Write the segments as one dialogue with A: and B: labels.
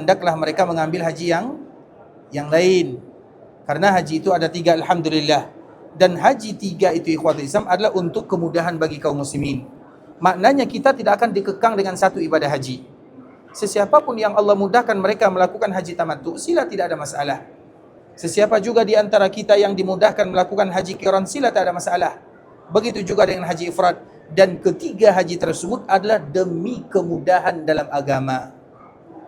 A: hendaklah mereka mengambil haji yang lain. Karena haji itu ada 3, alhamdulillah. Dan haji 3 itu ikhwatul Islam adalah untuk kemudahan bagi kaum muslimin. Maknanya kita tidak akan dikekang dengan satu ibadah haji. Sesiapapun yang Allah mudahkan mereka melakukan haji tamattu, sila tidak ada masalah. Sesiapa juga di antara kita yang dimudahkan melakukan haji qiran, sila tak ada masalah. Begitu juga dengan haji ifrad. Dan ketiga haji tersebut adalah demi kemudahan dalam agama.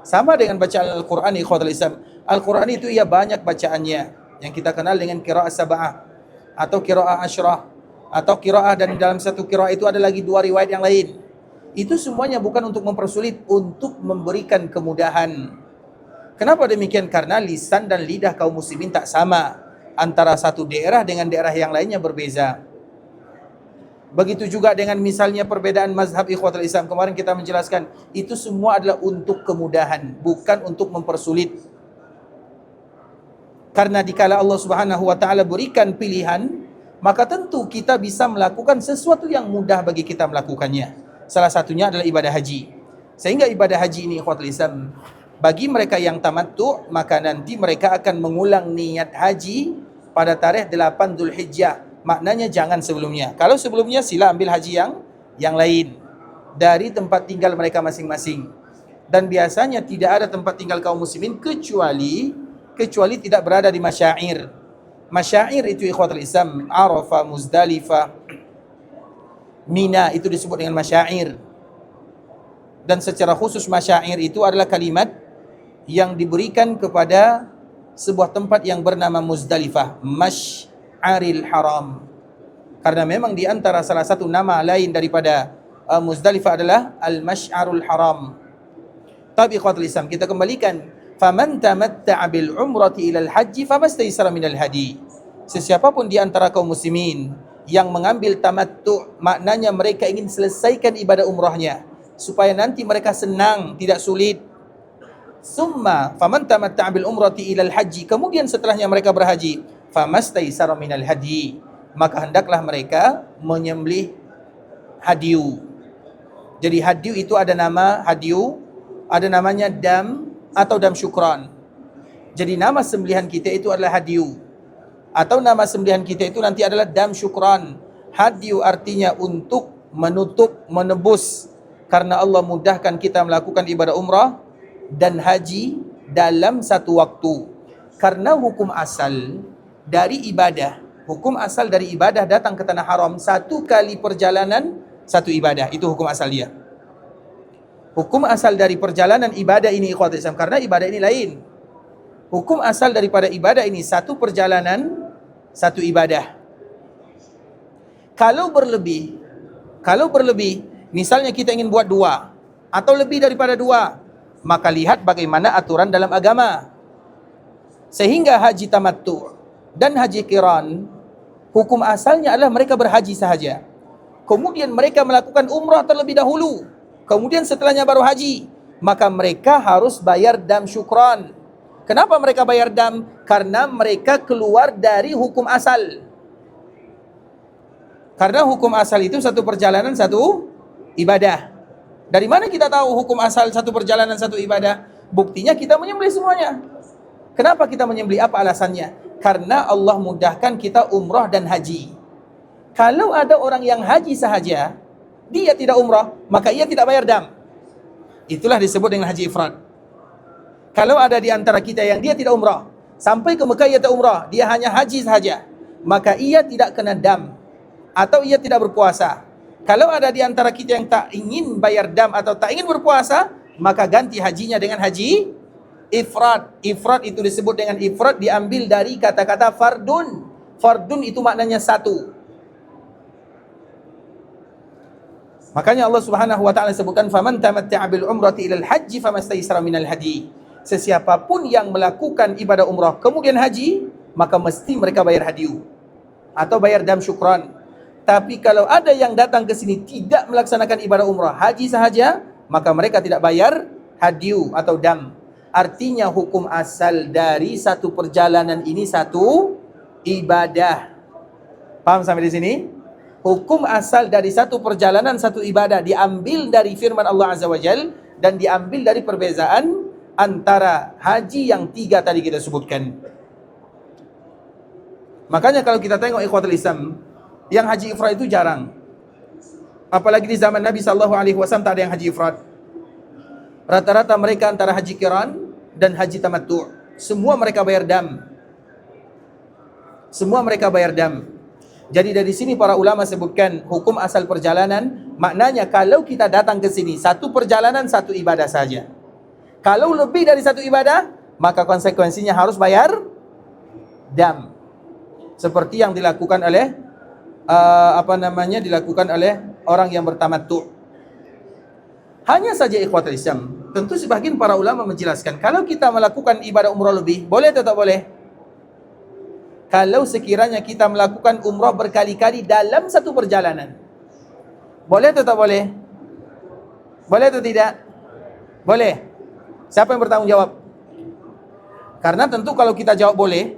A: Sama dengan bacaan Al-Quran, ikhwatul Islam. Al-Quran itu ia banyak bacaannya, yang kita kenal dengan qiraah sab'ah atau qiraah asyrah atau qiraah, dan dalam satu qiraah itu ada lagi 2 riwayat yang lain. Itu semuanya bukan untuk mempersulit, untuk memberikan kemudahan. Kenapa demikian? Karena lisan dan lidah kaum muslimin tak sama. Antara satu daerah dengan daerah yang lainnya berbeza. Begitu juga dengan misalnya perbedaan mazhab, ikhwatul Islam. Kemarin kita menjelaskan, itu semua adalah untuk kemudahan, bukan untuk mempersulit. Karena dikala Allah Subhanahu wa taala berikan pilihan, maka tentu kita bisa melakukan sesuatu yang mudah bagi kita melakukannya. Salah satunya adalah ibadah haji. Sehingga ibadah haji ini, ikhwatul Islam, bagi mereka yang tamattu, maka nanti mereka akan mengulang niat haji pada tarikh 8 Dzulhijjah. Maknanya jangan sebelumnya. Kalau sebelumnya sila ambil haji yang lain dari tempat tinggal mereka masing-masing. Dan biasanya tidak ada tempat tinggal kaum muslimin kecuali tidak berada di masyair. Masyair itu ikhwatul Islam, Arafah, Muzdalifah, Mina, itu disebut dengan masyair. Dan secara khusus masyair itu adalah kalimat yang diberikan kepada sebuah tempat yang bernama Muzdalifah, Masy'aril Haram. Karena memang di antara salah satu nama lain daripada Muzdalifah adalah Al-Masy'arul Haram. Tapi ikhwatul Islam, kita kembalikan, faman tamatta'a bil umrati ilal haji famastaysara minal hadi. Sesiapapun di antara kaum muslimin yang mengambil tamattu', maknanya mereka ingin selesaikan ibadah umrahnya supaya nanti mereka senang, tidak sulit. Summa faman tamatta'a bil umrati ilal haji, kemudian setelahnya mereka berhaji, famastaysara minal hadi, maka hendaklah mereka menyembelih hadiu. Jadi hadiu itu ada nama hadiu, ada namanya dam atau dam syukran. Jadi nama sembelihan kita itu adalah hadiu, atau nama sembelihan kita itu nanti adalah dam syukran. Hadiu artinya untuk menutup, menebus, karena Allah mudahkan kita melakukan ibadah umrah dan haji dalam satu waktu. Karena hukum asal dari ibadah datang ke tanah haram, 1 kali perjalanan 1 ibadah. Itu hukum asal dia. Hukum asal dari perjalanan ibadah ini, ikhwatul Islam, karena ibadah ini lain. Hukum asal daripada ibadah ini 1 perjalanan 1 ibadah. Kalau berlebih, misalnya kita ingin buat 2 atau lebih daripada 2, maka lihat bagaimana aturan dalam agama. Sehingga haji tamattu' dan haji qiran, hukum asalnya adalah mereka berhaji sahaja. Kemudian mereka melakukan umrah terlebih dahulu, kemudian setelahnya baru haji, maka mereka harus bayar dam syukran. Kenapa mereka bayar dam? Karena mereka keluar dari hukum asal. Karena hukum asal itu 1 perjalanan 1 ibadah. Dari mana kita tahu hukum asal 1 perjalanan 1 ibadah? Buktinya kita menyembelih semuanya. Kenapa kita menyembelih? Apa alasannya? Karena Allah mudahkan kita umrah dan haji. Kalau ada orang yang haji sahaja, dia tidak umrah, maka ia tidak bayar dam. Itulah disebut dengan haji ifrad. Kalau ada di antara kita yang dia tidak umrah, sampai ke Mekah ia tak umrah, dia hanya haji sahaja, maka ia tidak kena dam, atau ia tidak berpuasa. Kalau ada di antara kita yang tak ingin bayar dam atau tak ingin berpuasa, maka ganti hajinya dengan haji ifrad. Ifrad itu disebut dengan ifrad, diambil dari kata-kata fardun. Fardun itu maknanya 1. Makanya Allah Subhanahu wa taala sebutkan, faman tamatta'a bil umrati ilal haji famastaysara minal hadi. Sesiapapun yang melakukan ibadah umrah kemudian haji, maka mesti mereka bayar hadiu atau bayar dam syukran. Tapi kalau ada yang datang ke sini tidak melaksanakan ibadah umrah, haji sahaja, maka mereka tidak bayar hadiu atau dam. Artinya hukum asal dari 1 perjalanan ini 1 ibadah. Paham sampai di sini? Hukum asal dari 1 perjalanan 1 ibadah diambil dari firman Allah Azza wa Jal, dan diambil dari perbezaan antara haji yang 3 tadi kita sebutkan. Makanya kalau kita tengok ikhwatul Islam, yang haji ifrad itu jarang. Apalagi di zaman Nabi SAW tak ada yang haji ifrad. Rata-rata mereka antara haji qiran dan haji tamattu'. Semua mereka bayar dam. Semua mereka bayar dam. Jadi dari sini para ulama sebutkan hukum asal perjalanan, maknanya kalau kita datang ke sini, satu perjalanan, satu ibadah saja. Kalau lebih dari satu ibadah, maka konsekuensinya harus bayar dam. Seperti yang dilakukan oleh dilakukan oleh orang yang bertamattu'. Hanya saja ikhwatul Islam, tentu sebagian para ulama menjelaskan, kalau kita melakukan ibadah umrah lebih, boleh atau tak boleh? Kalau sekiranya kita melakukan umrah berkali-kali dalam satu perjalanan, boleh atau tak boleh? Boleh atau tidak? Boleh. Siapa yang bertanggung jawab? Karena tentu kalau kita jawab boleh,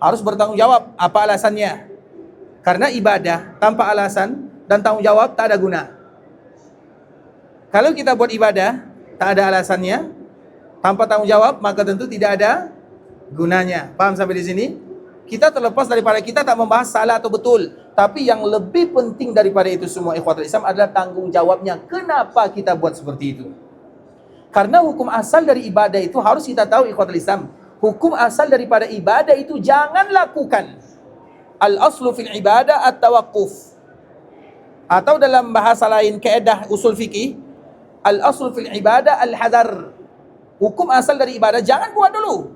A: harus bertanggung jawab. Apa alasannya? Karena ibadah tanpa alasan dan tanggung jawab tak ada guna. Kalau kita buat ibadah tak ada alasannya, tanpa tanggung jawab, maka tentu tidak ada gunanya. Paham sampai di sini? Kita terlepas daripada kita tak membahas salah atau betul, tapi yang lebih penting daripada itu semua ikhwatul Islam adalah tanggung jawabnya. Kenapa kita buat seperti itu? Karena hukum asal dari ibadah itu harus kita tahu ikhwatul Islam. Hukum asal daripada ibadah itu jangan lakukan. Al-aslu fil ibadah at-tawaqquf. Atau dalam bahasa lain kaedah usul fikih, al-aslu fil ibadah al-hadar. Hukum asal dari ibadah jangan buat dulu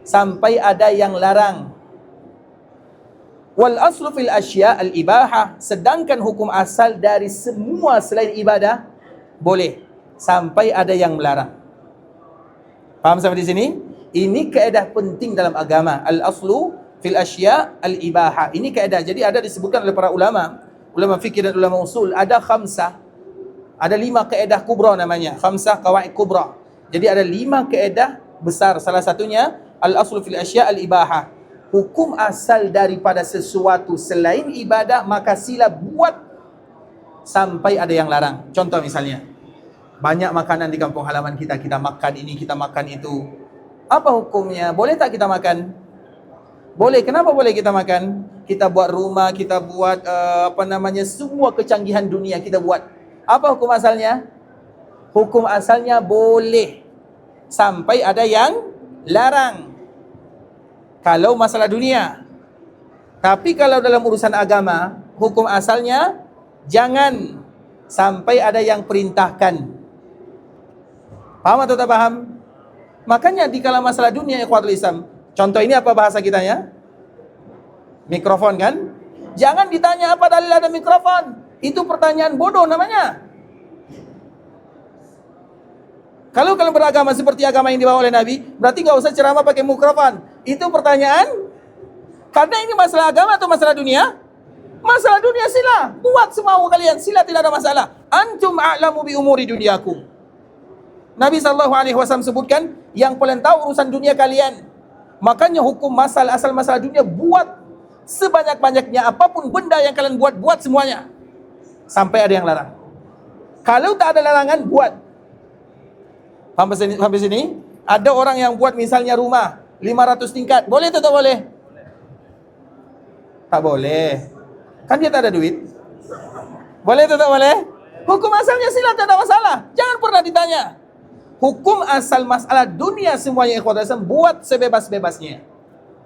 A: sampai ada yang larang. Wal aslu fil asya al-ibahah. Sedangkan hukum asal dari semua selain ibadah boleh sampai ada yang melarang. Paham sampai di sini? Ini kaedah penting dalam agama. Al-aslu fil asya al-ibahah. Ini kaedah. Jadi ada disebutkan oleh para ulama, ulama fikih dan ulama usul, ada khamsah. Ada 5 kaedah kubra namanya. Khamsah qawaid kubra. Jadi ada 5 kaedah besar. Salah satunya al-aslu fil asya al-ibahah. Hukum asal daripada sesuatu selain ibadah, maka sila buat sampai ada yang larang. Contoh misalnya, banyak makanan di kampung halaman kita, kita makan ini, kita makan itu. Apa hukumnya? Boleh tak kita makan? Boleh. Kenapa boleh kita makan? Kita buat rumah, kita buat semua kecanggihan dunia kita buat. Apa hukum asalnya? Hukum asalnya boleh sampai ada yang larang. Kalau masalah dunia. Tapi kalau dalam urusan agama, hukum asalnya jangan sampai ada yang perintahkan. Paham atau tak paham? Makanya di kala masalah dunia ikhwatul Islam, contoh ini apa bahasa kita ya? Mikrofon kan? Jangan ditanya apa dalil ada mikrofon. Itu pertanyaan bodoh namanya. Kalau kalian beragama seperti agama yang dibawa oleh Nabi, berarti nggak usah ceramah pakai mikrofon. Itu pertanyaan. Karena ini masalah agama atau masalah dunia? Masalah dunia sila. Buat semau kalian. Sila tidak ada masalah. Antum a'lamu bi umuri dunyakum. Nabi SAW sebutkan, yang paling tahu urusan dunia kalian. Makanya hukum asal masalah dunia, buat sebanyak-banyaknya. Apapun benda yang kalian buat semuanya. Sampai ada yang larang. Kalau tak ada larangan, buat. Sampai sini? Ada orang yang buat misalnya rumah 500 tingkat. Boleh atau tak boleh? Tak boleh. Kan dia tak ada duit. Boleh atau tak boleh? Hukum asalnya sila, tak ada masalah. Jangan pernah ditanya. Hukum asal masalah dunia semuanya ikhwan Islam, buat sebebas-bebasnya.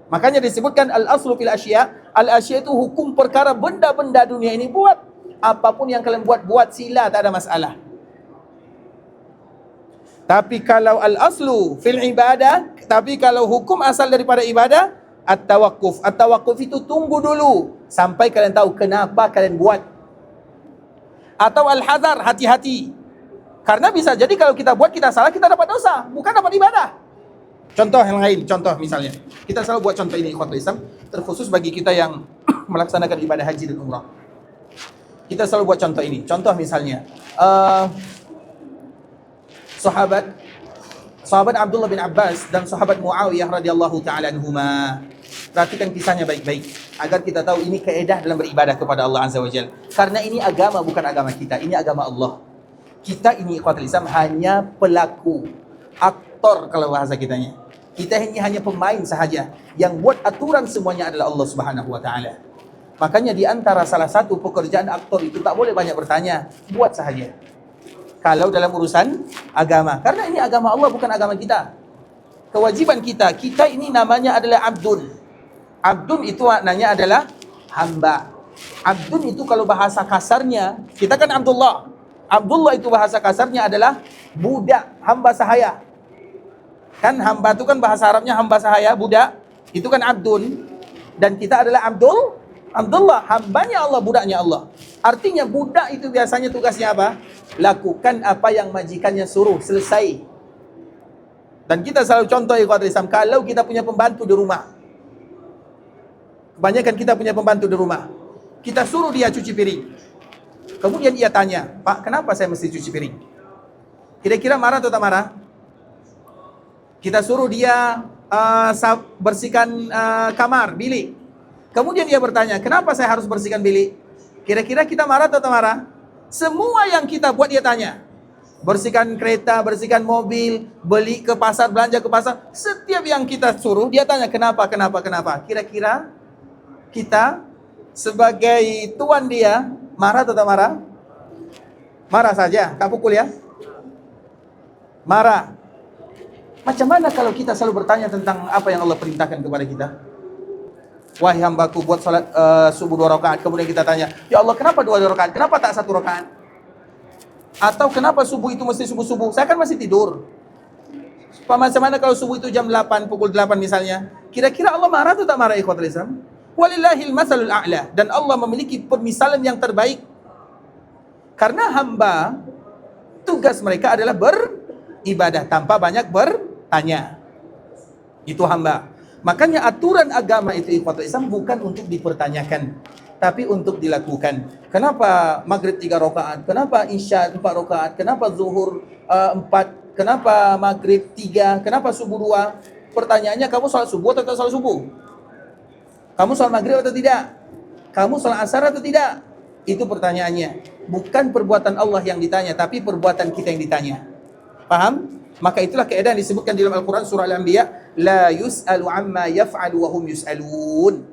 A: Makanya disebutkan al-aslu fil asya. Al-asya itu hukum perkara benda-benda dunia ini, buat. Apapun yang kalian buat sila, tak ada masalah. Tapi kalau al-aslu fil ibadah, tapi kalau hukum asal daripada ibadah, at-tawaqquf. At-tawaqquf itu tunggu dulu sampai kalian tahu kenapa kalian buat. Atau al-hadar, hati-hati. Karena bisa jadi kalau kita buat, kita salah, kita dapat dosa, bukan dapat ibadah. Contoh yang lain, contoh misalnya, kita selalu buat contoh ini ikhwatul Islam, terkhusus bagi kita yang melaksanakan ibadah haji dan umrah. Kita selalu buat contoh ini. Contoh misalnya, sahabat Abdullah bin Abbas dan sahabat Muawiyah radhiyallahu taala anhuma. Perhatikan kisahnya baik-baik agar kita tahu ini kaedah dalam beribadah kepada Allah Azza wa Jalla. Karena ini agama bukan agama kita, ini agama Allah. Kita ini ikhwatul Islam hanya pelaku. aktor kalau bahasa kitanya. Kita ini hanya pemain sahaja. Yang buat aturan semuanya adalah Allah Subhanahu wa taala. Makanya di antara salah satu pekerjaan aktor itu tak boleh banyak bertanya, buat sahaja. Kalau dalam urusan agama, karena ini agama Allah bukan agama kita. Kewajiban kita ini namanya adalah abdun. Abdun itu maknanya adalah hamba. Abdun itu kalau bahasa kasarnya, kita kan Abdullah. Abdullah itu bahasa kasarnya adalah budak, hamba sahaya. Kan hamba itu kan bahasa Arabnya hamba sahaya, budak. Itu kan abdun. Dan kita adalah Abdullah, hambanya Allah, budaknya Allah. Artinya budak itu biasanya tugasnya apa? Lakukan apa yang majikannya suruh, selesai. Dan kita selalu contoh ikhwatul Islam, kalau kita punya pembantu di rumah. Kebanyakan kita punya pembantu di rumah. Kita suruh dia cuci piring. Kemudian ia tanya, "Pak, kenapa saya mesti cuci piring?" Kira-kira marah atau tak marah? Kita suruh dia bersihkan kamar, bilik. Kemudian dia bertanya, "Kenapa saya harus bersihkan bilik?" Kira-kira kita marah atau tak marah? Semua yang kita buat dia tanya. Bersihkan kereta, bersihkan mobil, beli ke pasar, belanja ke pasar. Setiap yang kita suruh, dia tanya, kenapa? Kira-kira kita sebagai tuan dia, marah atau tak marah? Marah saja, tak pukul ya? Marah. Macam mana kalau kita selalu bertanya tentang apa yang Allah perintahkan kepada kita? Wahai hambaku, buat salat subuh 2 rakaat. Kemudian kita tanya, ya Allah, kenapa 2 rakaat? Kenapa tak 1 rakaat? Atau kenapa subuh itu mesti subuh-subuh? Saya kan masih tidur. Macam mana kalau subuh itu jam 8, pukul 8 misalnya? Kira-kira Allah marah atau tak marah, ikhwatul Islam? Walillahil masalul a'la. Dan Allah memiliki permisalan yang terbaik. Karena hamba, tugas mereka adalah beribadah tanpa banyak bertanya. Itu hamba. Makanya aturan agama itu, ikhwatul Islam, bukan untuk dipertanyakan, tapi untuk dilakukan. Kenapa maghrib 3 rakaat? Kenapa isya 4 rakaat? Kenapa zuhur 4? Kenapa maghrib 3? Kenapa subuh 2? Pertanyaannya, kamu sholat subuh atau tak sholat subuh? Kamu sholat maghrib atau tidak? Kamu sholat asar atau tidak? Itu pertanyaannya. Bukan perbuatan Allah yang ditanya, tapi perbuatan kita yang ditanya. Paham? Maka itulah keadaan disebutkan di dalam Al-Quran surah Al-Anbiya, la yus'alu amma yaf'alu wa hum yus'alun.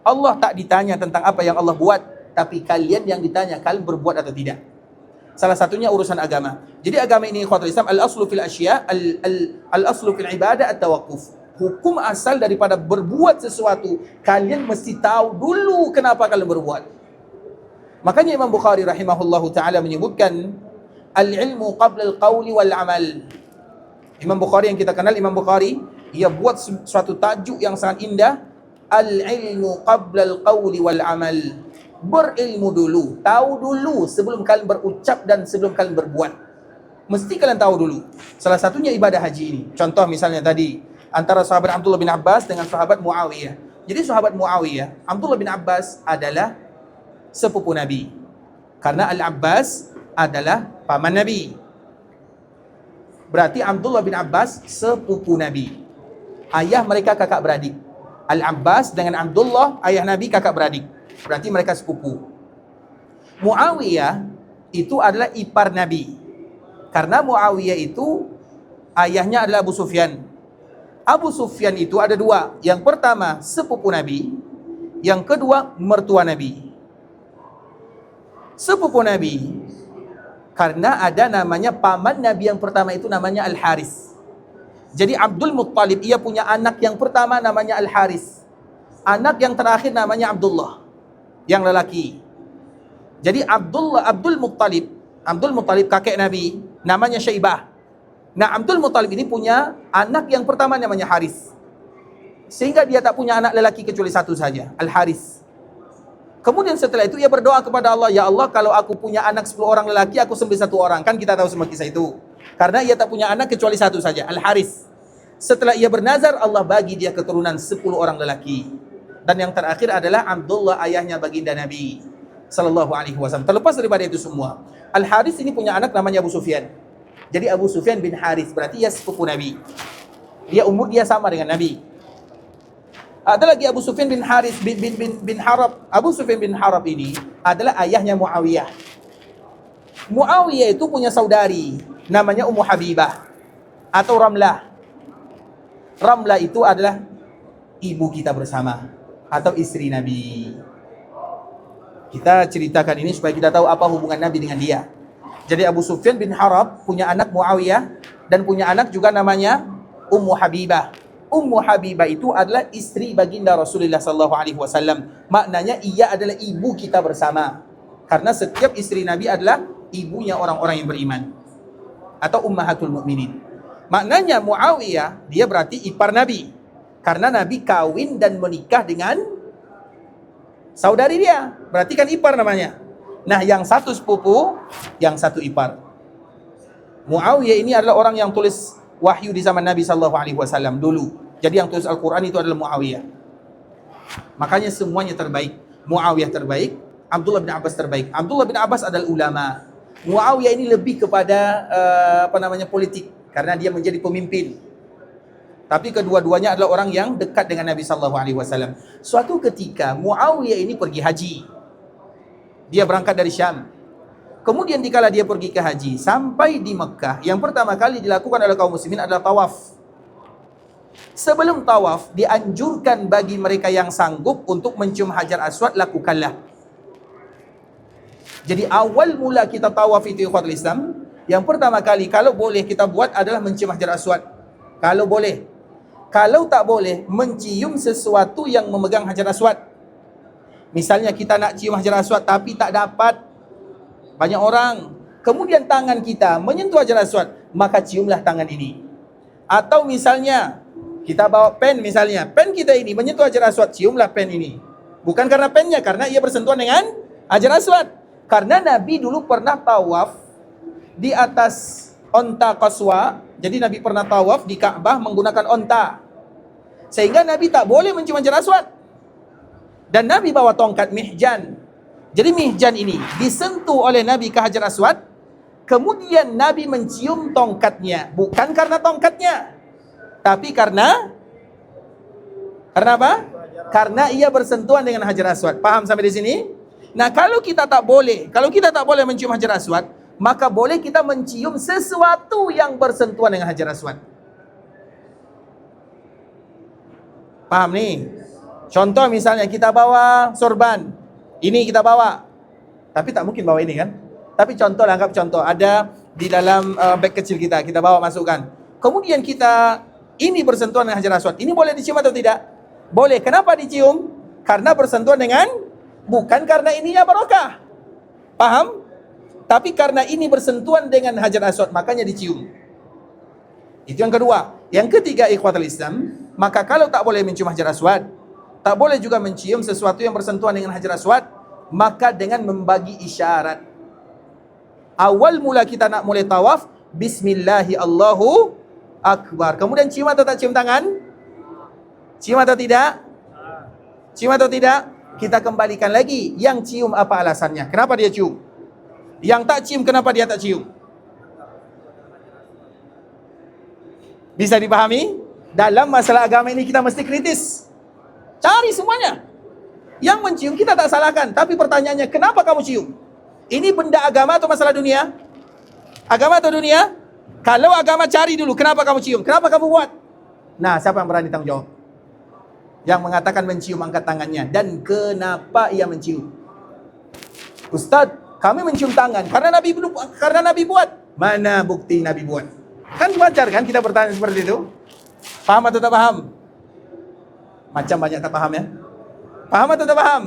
A: Allah tak ditanya tentang apa yang Allah buat, tapi kalian yang ditanya, kalian berbuat atau tidak. Salah satunya urusan agama. Jadi agama ini, ikhwatul Islam, al-aslu fil asya, al-aslu fil ibadah at-tawaqquf. Hukum asal daripada berbuat sesuatu, kalian mesti tahu dulu kenapa kalian berbuat. Makanya Imam Bukhari rahimahullahu ta'ala menyebutkan, al-ilmu qabla al-qawli wal-amal. Imam Bukhari yang kita kenal, Imam Bukhari, ia buat suatu tajuk yang sangat indah, al-ilmu qabla al-qawli wal-amal. Berilmu dulu, tahu dulu sebelum kalian berucap dan sebelum kalian berbuat. Mesti kalian tahu dulu. Salah satunya ibadah haji ini. Contoh misalnya tadi, antara sahabat Abdullah bin Abbas dengan sahabat Muawiyah. Jadi sahabat Muawiyah, Abdullah bin Abbas adalah sepupu Nabi. Karena Al-Abbas adalah paman Nabi. Berarti Abdullah bin Abbas sepupu Nabi. Ayah mereka kakak beradik. Al-Abbas dengan Abdullah, ayah Nabi kakak beradik. Berarti mereka sepupu. Muawiyah itu adalah ipar Nabi. Karena Muawiyah itu ayahnya adalah Abu Sufyan. Abu Sufyan itu ada 2. Yang pertama sepupu Nabi, yang kedua mertua Nabi. Sepupu Nabi karena ada namanya paman Nabi yang pertama itu namanya Al-Haris. Jadi Abdul Muttalib, ia punya anak yang pertama namanya Al-Haris. Anak yang terakhir namanya Abdullah, yang lelaki. Jadi Abdul Muttalib kakek Nabi, namanya Syaibah. Nah, Abdul Muttalib ini punya anak yang pertama namanya Haris. Sehingga dia tak punya anak lelaki kecuali satu saja, Al-Haris. Kemudian setelah itu ia berdoa kepada Allah, ya Allah, kalau aku punya anak 10 orang lelaki, aku sembelih 1 orang. Kan kita tahu semua kisah itu. Karena ia tak punya anak kecuali satu saja, Al-Haris. Setelah ia bernazar, Allah bagi dia keturunan 10 orang lelaki. Dan yang terakhir adalah Abdullah, ayahnya baginda Nabi sallallahu alaihi wasallam. Terlepas daripada itu semua, Al-Haris ini punya anak namanya Abu Sufyan. Jadi Abu Sufyan bin Haris, berarti ia sepupu Nabi. Umur dia sama dengan Nabi. Ada lagi Abu Sufyan bin Haris bin Harab. Abu Sufyan bin Harab ini adalah ayahnya Muawiyah. Muawiyah itu punya saudari namanya Ummu Habibah atau Ramlah. Ramlah itu adalah ibu kita bersama atau istri Nabi. Kita ceritakan ini supaya kita tahu apa hubungan Nabi dengan dia. Jadi Abu Sufyan bin Harb punya anak Muawiyah dan punya anak juga namanya Ummu Habibah. Ummu Habibah itu adalah istri baginda Rasulullah sallallahu alaihi wasallam. Maknanya ia adalah ibu kita bersama. Karena setiap istri Nabi adalah ibunya orang-orang yang beriman atau ummahatul mukminin. Maknanya Muawiyah dia berarti ipar Nabi. Karena Nabi kawin dan menikah dengan saudari dia. Berarti kan ipar namanya. Nah, yang satu sepupu, yang satu ipar. Muawiyah ini adalah orang yang tulis wahyu di zaman Nabi sallallahu alaihi wasallam dulu. Jadi yang tulis Al-Qur'an itu adalah Muawiyah. Makanya semuanya terbaik. Muawiyah terbaik, Abdullah bin Abbas terbaik. Abdullah bin Abbas adalah ulama. Muawiyah ini lebih kepada politik karena dia menjadi pemimpin. Tapi kedua-duanya adalah orang yang dekat dengan Nabi sallallahu alaihi wasallam. Suatu ketika Muawiyah ini pergi haji. Dia berangkat dari Syam. Kemudian dikala dia pergi ke haji, sampai di Mekah, yang pertama kali dilakukan oleh kaum muslimin adalah tawaf. Sebelum tawaf, dianjurkan bagi mereka yang sanggup untuk mencium Hajar Aswad, lakukanlah. Jadi awal mula kita tawaf itu ikhwatul Islam, yang pertama kali kalau boleh kita buat adalah mencium Hajar Aswad. Kalau boleh. Kalau tak boleh, mencium sesuatu yang memegang Hajar Aswad. Misalnya kita nak cium Hajar Aswad tapi tak dapat, banyak orang, kemudian tangan kita menyentuh Hajar Aswad, maka ciumlah tangan ini. Atau misalnya kita bawa pen, misalnya pen kita ini menyentuh Hajar Aswad, ciumlah pen ini. Bukan karena pennya, karena ia bersentuhan dengan Hajar Aswad. Karena Nabi dulu pernah tawaf di atas onta Qaswa. Jadi Nabi pernah tawaf di Ka'bah menggunakan onta, sehingga Nabi tak boleh mencium Hajar Aswad. Dan Nabi bawa tongkat mihjan. Jadi mihjan ini disentuh oleh Nabi ke Hajar Aswad, kemudian Nabi mencium tongkatnya. Bukan karena tongkatnya, tapi karena apa? Karena ia bersentuhan dengan Hajar Aswad. Paham sampai di sini? Nah, kalau kita tak boleh mencium Hajar Aswad, maka boleh kita mencium sesuatu yang bersentuhan dengan Hajar Aswad. Paham nih? Contoh misalnya kita bawa sorban. Ini kita bawa. Tapi tak mungkin bawa ini kan? Tapi contoh lah, anggap contoh. Ada di dalam beg kecil kita bawa masukkan. Kemudian kita, ini bersentuhan dengan Hajar Aswad. Ini boleh dicium atau tidak? Boleh. Kenapa dicium? Karena bersentuhan dengan, bukan karena ininya barokah. Paham? Tapi karena ini bersentuhan dengan Hajar Aswad, makanya dicium. Itu yang kedua. Yang ketiga, ikhwatul Islam, maka kalau tak boleh mencium Hajar Aswad, tak boleh juga mencium sesuatu yang bersentuhan dengan Hajar Aswad, maka dengan membagi isyarat. Awal mula kita nak mulai tawaf, Bismillahi Allahu Akbar. Kemudian cium atau tak cium tangan? Cium atau tidak? Cium atau tidak? Kita kembalikan lagi. Yang cium apa alasannya? Kenapa dia cium? Yang tak cium, kenapa dia tak cium? Bisa dipahami? Dalam masalah agama ini kita mesti kritis. Cari semuanya. Yang mencium kita tak salahkan, tapi pertanyaannya, kenapa kamu cium? Ini benda agama atau masalah dunia? Agama atau dunia? Kalau agama, cari dulu, kenapa kamu cium? Kenapa kamu buat? Nah, siapa yang berani tanggung jawab? Yang mengatakan mencium, angkat tangannya. Dan kenapa ia mencium? Ustaz, kami mencium tangan karena Nabi buat. Mana bukti Nabi buat? Kan wajar kan kita bertanya seperti itu? Paham atau tak paham? Macam banyak tak paham ya? Paham atau tak paham?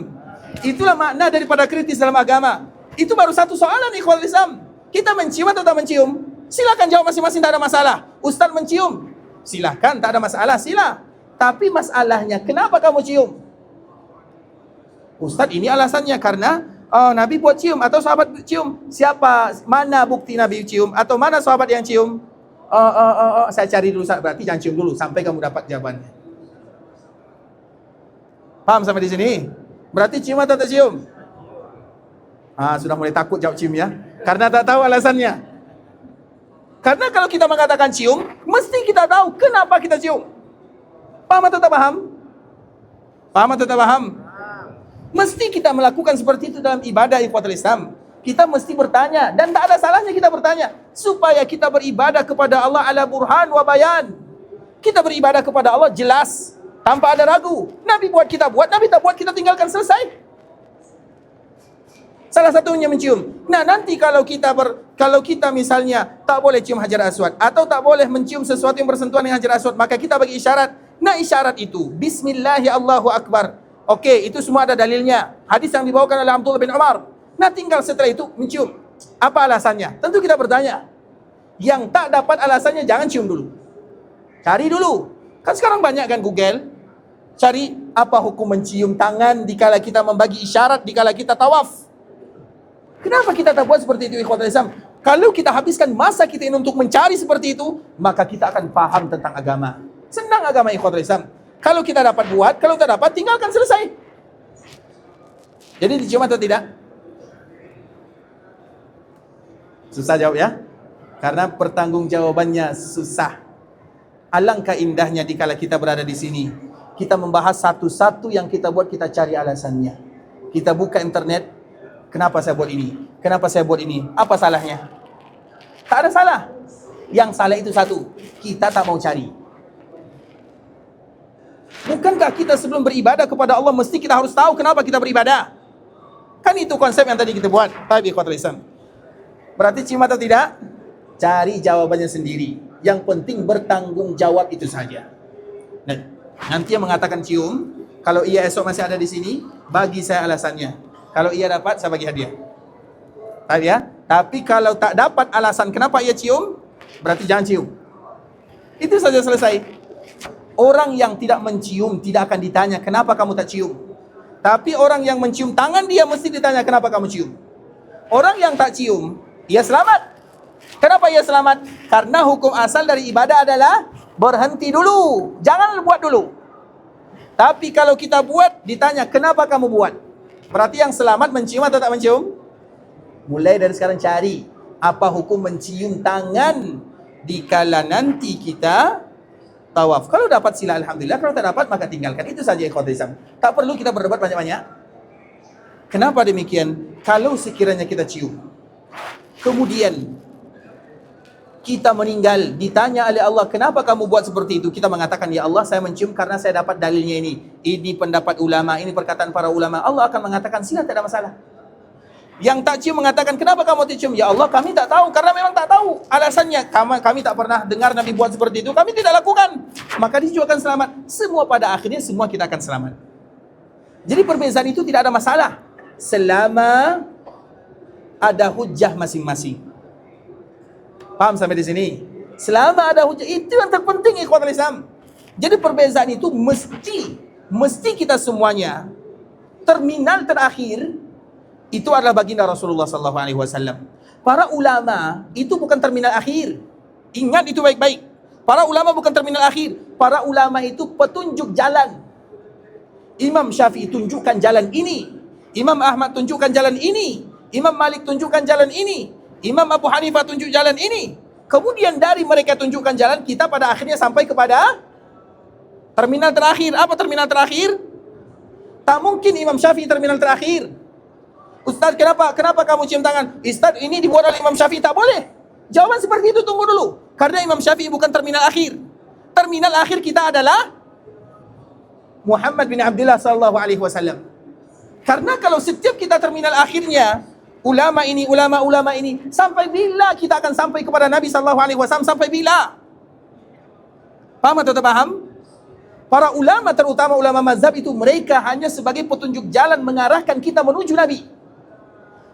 A: Itulah makna daripada kritis dalam agama. Itu baru satu soalan ikhwal Islam. Kita mencium atau tak mencium? Silakan jawab masing-masing, tak ada masalah. Ustaz mencium, silakan, tak ada masalah, sila. Tapi masalahnya, kenapa kamu cium? Ustaz, ini alasannya karena Nabi buat cium atau sahabat cium. Siapa? Mana bukti Nabi cium atau mana sahabat yang cium? Saya cari dulu, berarti jangan cium dulu sampai kamu dapat jawabannya. Paham sampai di sini? Berarti cium atau tak cium? Sudah mulai takut jawab cium ya, karena tak tahu alasannya. Karena kalau kita mengatakan cium, mesti kita tahu kenapa kita cium. Paham atau tak paham? Paham atau tak paham? Mesti kita melakukan seperti itu dalam ibadah ikhwatul Islam. Kita mesti bertanya, dan tak ada salahnya kita bertanya, supaya kita beribadah kepada Allah ala burhan wa bayan. Kita beribadah kepada Allah jelas, tanpa ada ragu. Nabi buat kita buat, Nabi tak buat kita tinggalkan, selesai. Salah satunya mencium. Nah, nanti kalau kita misalnya tak boleh cium Hajar Aswad atau tak boleh mencium sesuatu yang bersentuhan dengan Hajar Aswad, maka kita bagi isyarat. Nah, isyarat itu Bismillahi Allahu Akbar. Okey, itu semua ada dalilnya. Hadis yang dibawakan oleh Abdullah bin Umar. Nah, tinggal setelah itu mencium. Apa alasannya? Tentu kita bertanya. Yang tak dapat alasannya jangan cium dulu. Cari dulu. Kan sekarang banyak kan Google. Cari apa hukum mencium tangan dikala kita membagi isyarat, dikala kita tawaf. Kenapa kita tak buat seperti itu, ikhwatul Islam? Kalau kita habiskan masa kita ini untuk mencari seperti itu, maka kita akan paham tentang agama. Senang agama, ikhwatul Islam. Kalau kita dapat buat, kalau tak dapat, tinggalkan, selesai. Jadi dicium atau tidak? Susah jawab ya? Karena pertanggungjawabannya susah. Alangkah indahnya dikala kita berada di sini. Kita membahas satu-satu yang kita buat, kita cari alasannya. Kita buka internet. Kenapa saya buat ini? Kenapa saya buat ini? Apa salahnya? Tak ada salah. Yang salah itu satu, kita tak mau cari. Bukankah kita sebelum beribadah kepada Allah mesti kita harus tahu kenapa kita beribadah? Kan itu konsep yang tadi kita buat. Tapi ikhwatul Islam, berarti cium atau tidak? Cari jawabannya sendiri. Yang penting bertanggung jawab, itu saja. Nah, nanti yang mengatakan cium, kalau ia esok masih ada di sini, bagi saya alasannya. Kalau ia dapat, saya bagi hadiah. Tahu ya? Tapi kalau tak dapat alasan kenapa ia cium, berarti jangan cium. Itu saja, selesai. Orang yang tidak mencium tidak akan ditanya kenapa kamu tak cium. Tapi orang yang mencium tangan dia mesti ditanya kenapa kamu cium. Orang yang tak cium, ia selamat. Kenapa ia selamat? Karena hukum asal dari ibadah adalah berhenti dulu. Jangan buat dulu. Tapi kalau kita buat, ditanya kenapa kamu buat. Berarti yang selamat mencium atau tak mencium? Mulai dari sekarang cari apa hukum mencium tangan dikala nanti kita tawaf. Kalau dapat sila alhamdulillah, kalau tak dapat maka tinggalkan. Itu saja ikhwatul Islam. Tak perlu kita berdebat banyak-banyak. Kenapa demikian? Kalau sekiranya kita cium, kemudian kita meninggal, ditanya oleh Allah, kenapa kamu buat seperti itu? Kita mengatakan, ya Allah, saya mencium karena saya dapat dalilnya ini. Ini pendapat ulama, ini perkataan para ulama. Allah akan mengatakan, sila, tidak ada masalah. Yang tak cium mengatakan, kenapa kamu tak cium? Ya Allah, kami tak tahu, karena memang tak tahu. Alasannya, kami tak pernah dengar Nabi buat seperti itu, kami tidak lakukan. Maka dia juga akan selamat. Semua pada akhirnya, semua kita akan selamat. Jadi perbezaan itu tidak ada masalah. Selama ada hujjah masing-masing. Paham sampai di sini? Selama ada hujah, itu yang terpenting, ikhwatul Islam. Jadi perbezaan itu mesti kita semuanya, terminal terakhir itu adalah baginda Rasulullah SAW. Para ulama itu bukan terminal akhir. Ingat itu baik-baik. Para ulama bukan terminal akhir. Para ulama itu petunjuk jalan. Imam Syafi'i tunjukkan jalan ini. Imam Ahmad tunjukkan jalan ini. Imam Malik tunjukkan jalan ini. Imam Abu Hanifah tunjuk jalan ini. Kemudian dari mereka tunjukkan jalan, kita pada akhirnya sampai kepada terminal terakhir. Apa terminal terakhir? Tak mungkin Imam Syafi'i terminal terakhir. Ustaz, kenapa kamu cium tangan? Ustaz, ini dibuat oleh Imam Syafi'i, tak boleh. Jawaban seperti itu tunggu dulu. Karena Imam Syafi'i bukan terminal akhir. Terminal akhir kita adalah Muhammad bin Abdullah sallallahu alaihi wasallam. Karena kalau setiap kita terminal akhirnya ulama ini, ulama ini, sampai bila kita akan sampai kepada Nabi sallallahu alaihi wasallam? Sampai bila? Paham atau tak paham? Para ulama, terutama ulama mazhab itu, mereka hanya sebagai petunjuk jalan mengarahkan kita menuju Nabi.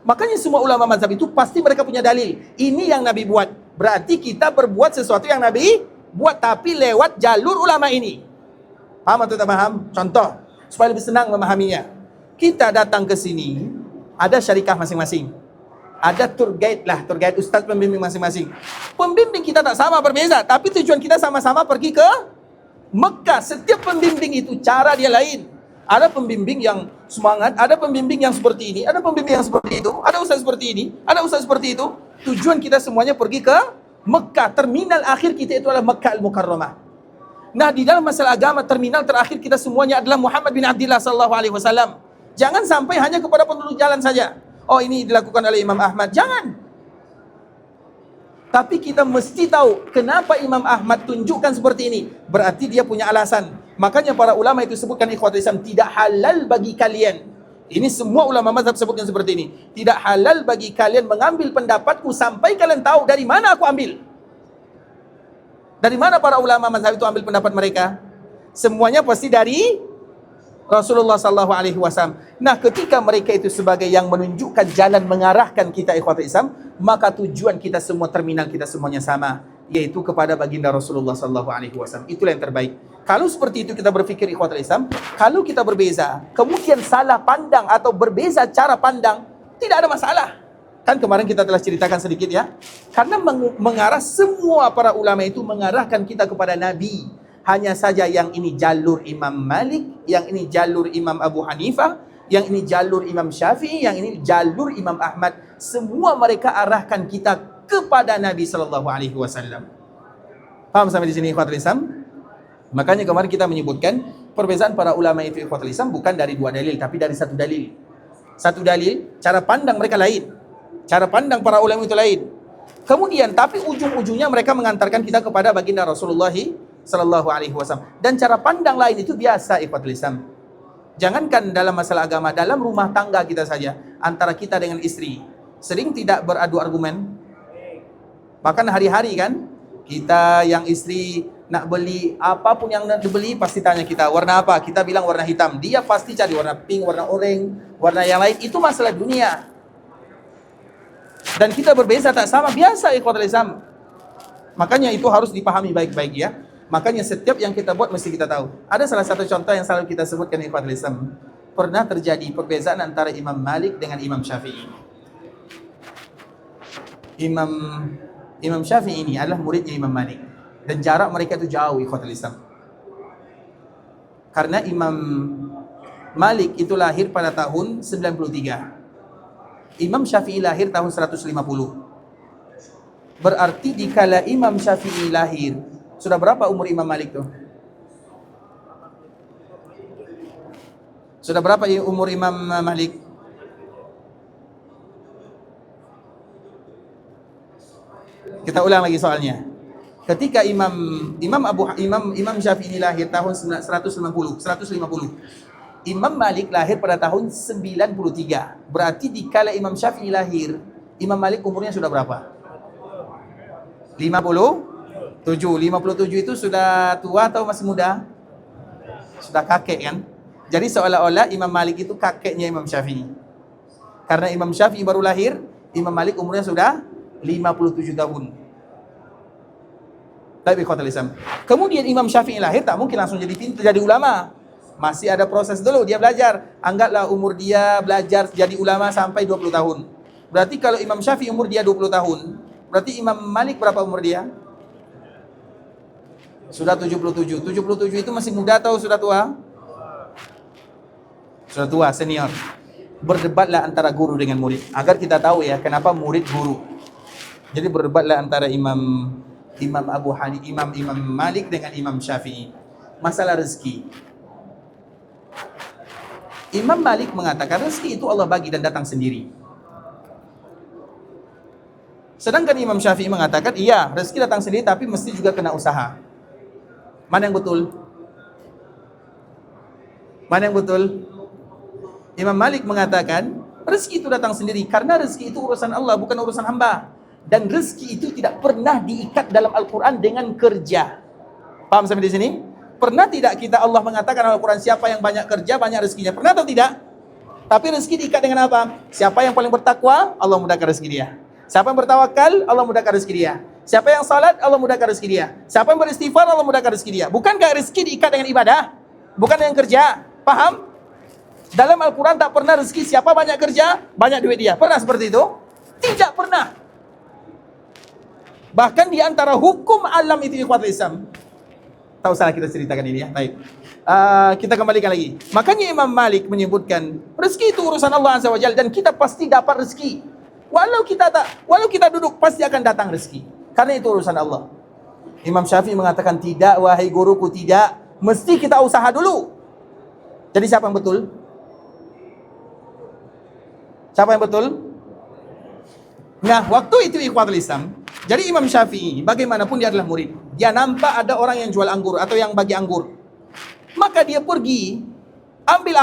A: Makanya semua ulama mazhab itu pasti mereka punya dalil. Ini yang Nabi buat. Berarti kita berbuat sesuatu yang Nabi buat, tapi lewat jalur ulama ini. Paham atau tak paham? Contoh, supaya lebih senang memahaminya. Kita datang ke sini, ada syarikah masing-masing. Ada tour guide ustaz pembimbing masing-masing. Pembimbing kita tak sama, berbeza, tapi tujuan kita sama-sama pergi ke Mekah. Setiap pembimbing itu cara dia lain. Ada pembimbing yang semangat, ada pembimbing yang seperti ini, ada pembimbing yang seperti itu, ada ustaz seperti ini, ada ustaz seperti itu. Tujuan kita semuanya pergi ke Mekah. Terminal akhir kita itu adalah Mekah Al-Mukarramah. Nah, di dalam masalah agama, terminal terakhir kita semuanya adalah Muhammad bin Abdullah sallallahu alaihi wasallam. Jangan sampai hanya kepada penduduk jalan saja. Oh, ini dilakukan oleh Imam Ahmad. Jangan. Tapi kita mesti tahu kenapa Imam Ahmad tunjukkan seperti ini. Berarti dia punya alasan. Makanya para ulama itu sebutkan ikhwatul Islam, tidak halal bagi kalian. Ini semua ulama mazhab sebutkan seperti ini. Tidak halal bagi kalian mengambil pendapatku sampai kalian tahu dari mana aku ambil. Dari mana para ulama mazhab itu ambil pendapat mereka? Semuanya pasti dari Rasulullah sallallahu alaihi wasallam. Nah, ketika mereka itu sebagai yang menunjukkan jalan mengarahkan kita ikhwatul Islam, maka tujuan kita semua, terminal kita semuanya sama, yaitu kepada baginda Rasulullah sallallahu alaihi wasallam. Itulah yang terbaik. Kalau seperti itu kita berfikir ikhwatul Islam, kalau kita berbeza, kemudian salah pandang atau berbeza cara pandang, tidak ada masalah. Kan kemarin kita telah ceritakan sedikit ya. Karena mengarah semua para ulama itu mengarahkan kita kepada Nabi. Hanya saja yang ini jalur Imam Malik, yang ini jalur Imam Abu Hanifah, yang ini jalur Imam Syafi'i, yang ini jalur Imam Ahmad. Semua mereka arahkan kita kepada Nabi sallallahu alaihi wasallam. Paham sampai di sini ikhwatul Islam? Makanya kemarin kita menyebutkan perbezaan para ulama itu ikhwatul Islam bukan dari dua dalil, tapi dari satu dalil. Satu dalil, cara pandang mereka lain. Cara pandang para ulama itu lain. Kemudian, tapi ujung-ujungnya mereka mengantarkan kita kepada baginda Rasulullah sallallahu alaihi wasallam. Dan cara pandang lain itu biasa ikhwatul Islam. Jangankan dalam masalah agama, dalam rumah tangga kita saja, antara kita dengan istri, sering tidak beradu argumen. Bahkan hari-hari kan, kita yang istri nak beli apapun yang nak dibeli pasti tanya kita warna apa, kita bilang warna hitam, dia pasti cari warna pink, warna oranye, warna yang lain. Itu masalah dunia. Dan kita berbeza tak sama, biasa ikhwatul Islam. Makanya itu harus dipahami baik-baik ya. Makanya setiap yang kita buat mesti kita tahu. Ada salah satu contoh yang selalu kita sebutkan ikhwatul Islam. Pernah terjadi perbezaan antara Imam Malik dengan Imam Syafi'i. Imam Syafi'i ini adalah muridnya Imam Malik. Dan jarak mereka itu jauh ikhwatul Islam. Karena Imam Malik itu lahir pada tahun 93. Imam Syafi'i lahir tahun 150. Berarti dikala Imam Syafi'i lahir, sudah berapa umur Imam Malik tuh? Sudah berapa umur Imam Malik? Kita ulang lagi soalnya. Ketika Imam Syafi'i lahir tahun 150. Imam Malik lahir pada tahun 93. Berarti dikala Imam Syafi'i lahir, Imam Malik umurnya sudah berapa? 57 itu sudah tua atau masih muda? Sudah kakek kan? Jadi seolah-olah Imam Malik itu kakeknya Imam Syafi'i. Karena Imam Syafi'i baru lahir, Imam Malik umurnya sudah 57 tahun. Tapi ikhwatul Islam. Kemudian Imam Syafi'i lahir tak mungkin langsung jadi pintar, jadi ulama. Masih ada proses dulu, dia belajar. Anggaplah umur dia belajar jadi ulama sampai 20 tahun. Berarti kalau Imam Syafi'i umur dia 20 tahun, berarti Imam Malik berapa umur dia? Sudah 77. 77 itu masih muda atau sudah tua? Sudah tua, senior. Berdebatlah antara guru dengan murid. Agar kita tahu ya, kenapa murid guru. Jadi berdebatlah antara Imam Malik dengan Imam Syafi'i. Masalah rezeki. Imam Malik mengatakan rezeki itu Allah bagi dan datang sendiri. Sedangkan Imam Syafi'i mengatakan, iya, rezeki datang sendiri tapi mesti juga kena usaha. Mana yang betul? Mana yang betul? Imam Malik mengatakan, rezeki itu datang sendiri karena rezeki itu urusan Allah, bukan urusan hamba. Dan rezeki itu tidak pernah diikat dalam Al-Quran dengan kerja. Paham sampai di sini? Pernah tidak kita Allah mengatakan dalam Al-Quran, siapa yang banyak kerja, banyak rezekinya? Pernah atau tidak? Tapi rezeki diikat dengan apa? Siapa yang paling bertakwa, Allah mudahkan rezeki dia. Siapa yang bertawakal, Allah mudahkan rezeki dia. Siapa yang salat, Allah mudahkan rezeki dia. Siapa yang beristighfar, Allah mudahkan rezeki dia. Bukankah rezeki diikat dengan ibadah? Bukan dengan kerja. Paham? Dalam Al-Quran tak pernah rezeki siapa banyak kerja, banyak duit dia. Pernah seperti itu? Tidak pernah. Bahkan di antara hukum alam itu ikhwatul Islam. Tak usah kita ceritakan ini ya. Baik. Kita kembalikan lagi. Makanya Imam Malik menyebutkan rezeki itu urusan Allah Azza wa Jalla dan kita pasti dapat rezeki. Walau kita duduk pasti akan datang rezeki. Karena itu urusan Allah. Imam Syafi'i mengatakan tidak, wahai guruku, tidak. Mesti kita usaha dulu. Jadi siapa yang betul? Siapa yang betul? Nah, waktu itu ikhwatul Islam, Jadi Imam Syafi'i, bagaimanapun dia adalah murid, dia nampak ada orang yang jual anggur atau yang bagi anggur, maka dia pergi ambil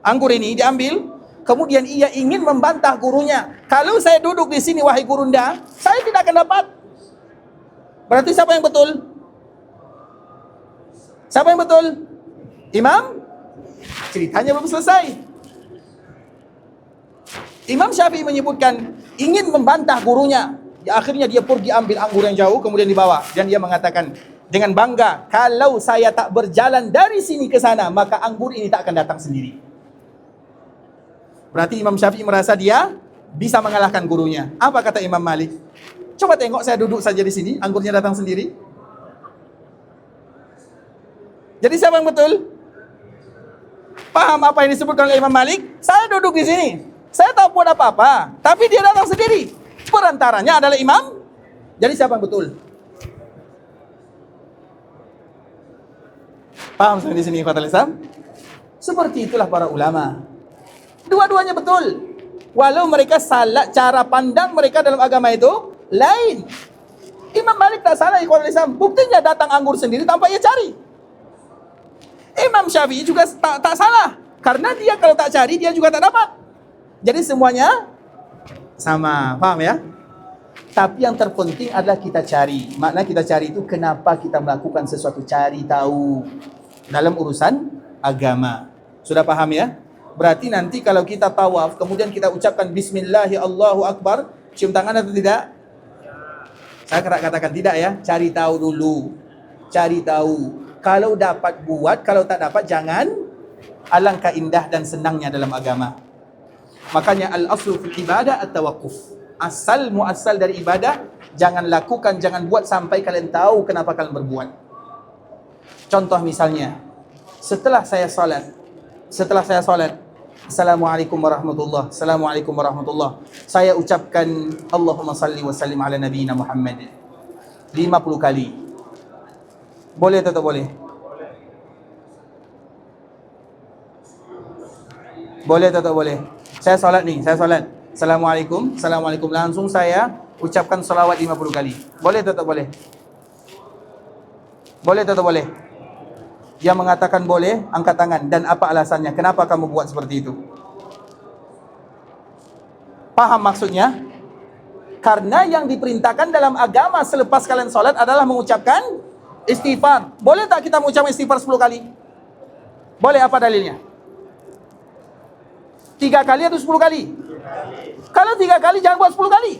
A: anggur ini diambil, kemudian ia ingin membantah gurunya. Kalau saya duduk di sini wahai gurunda, saya tidak akan dapat. Berarti siapa yang betul? Siapa yang betul? Imam? Ceritanya belum selesai. Imam Syafi'i menyebutkan ingin membantah gurunya. Akhirnya dia pergi ambil anggur yang jauh, kemudian dibawa. Dan dia mengatakan dengan bangga, kalau saya tak berjalan dari sini ke sana, maka anggur ini tak akan datang sendiri. Berarti Imam Syafi'i merasa dia bisa mengalahkan gurunya. Apa kata Imam Malik? Coba tengok, saya duduk saja di sini, anggurnya datang sendiri. Jadi siapa yang betul? Paham apa yang disebutkan oleh Imam Malik? Saya duduk di sini, saya tak buat apa-apa, tapi dia datang sendiri. Perantaranya adalah imam. Jadi siapa yang betul? Paham sampai di sini, ikhwatal Islam? Seperti itulah para ulama. Dua-duanya betul. Walau mereka salah, cara pandang mereka dalam agama itu lain. Imam Malik tak salah, ikhwatal Islam. Buktinya datang anggur sendiri tanpa ia cari. Imam Syafi'i juga tak salah, karena dia kalau tak cari dia juga tak dapat. Jadi semuanya sama, paham ya? Tapi yang terpenting adalah kita cari. Makna kita cari itu kenapa kita melakukan sesuatu, cari tahu dalam urusan agama. Sudah paham ya? Berarti nanti kalau kita tawaf, kemudian kita ucapkan Bismillahi Allahu Akbar, cium tangan atau tidak? Saya katakan tidak ya, cari tahu dulu. Cari tahu. Kalau dapat buat, kalau tak dapat jangan. Alangkah indah dan senangnya dalam agama. Makanya al-aslu fil ibadah at-tawaqquf. Asal muasal dari ibadah, jangan lakukan, jangan buat sampai kalian tahu kenapa kalian berbuat. Contoh misalnya, setelah saya salat, Assalamualaikum warahmatullah, Assalamualaikum warahmatullah, saya ucapkan Allahumma salli wa sallim ala nabiyina Muhammad 50 kali. Boleh atau tak boleh? Boleh atau tak boleh? Saya salat nih, Assalamualaikum, Assalamualaikum. Langsung saya ucapkan salawat 50 kali. Boleh atau tak boleh? Boleh atau tak boleh? Dia mengatakan boleh, angkat tangan. Dan apa alasannya? Kenapa kamu buat seperti itu? Paham maksudnya? Karena yang diperintahkan dalam agama selepas kalian salat adalah mengucapkan istighfar. Boleh tak kita mengucapkan istighfar 10 kali? Boleh, apa dalilnya? 3 kali atau 10 kali? Kalau 3 kali jangan buat 10 kali.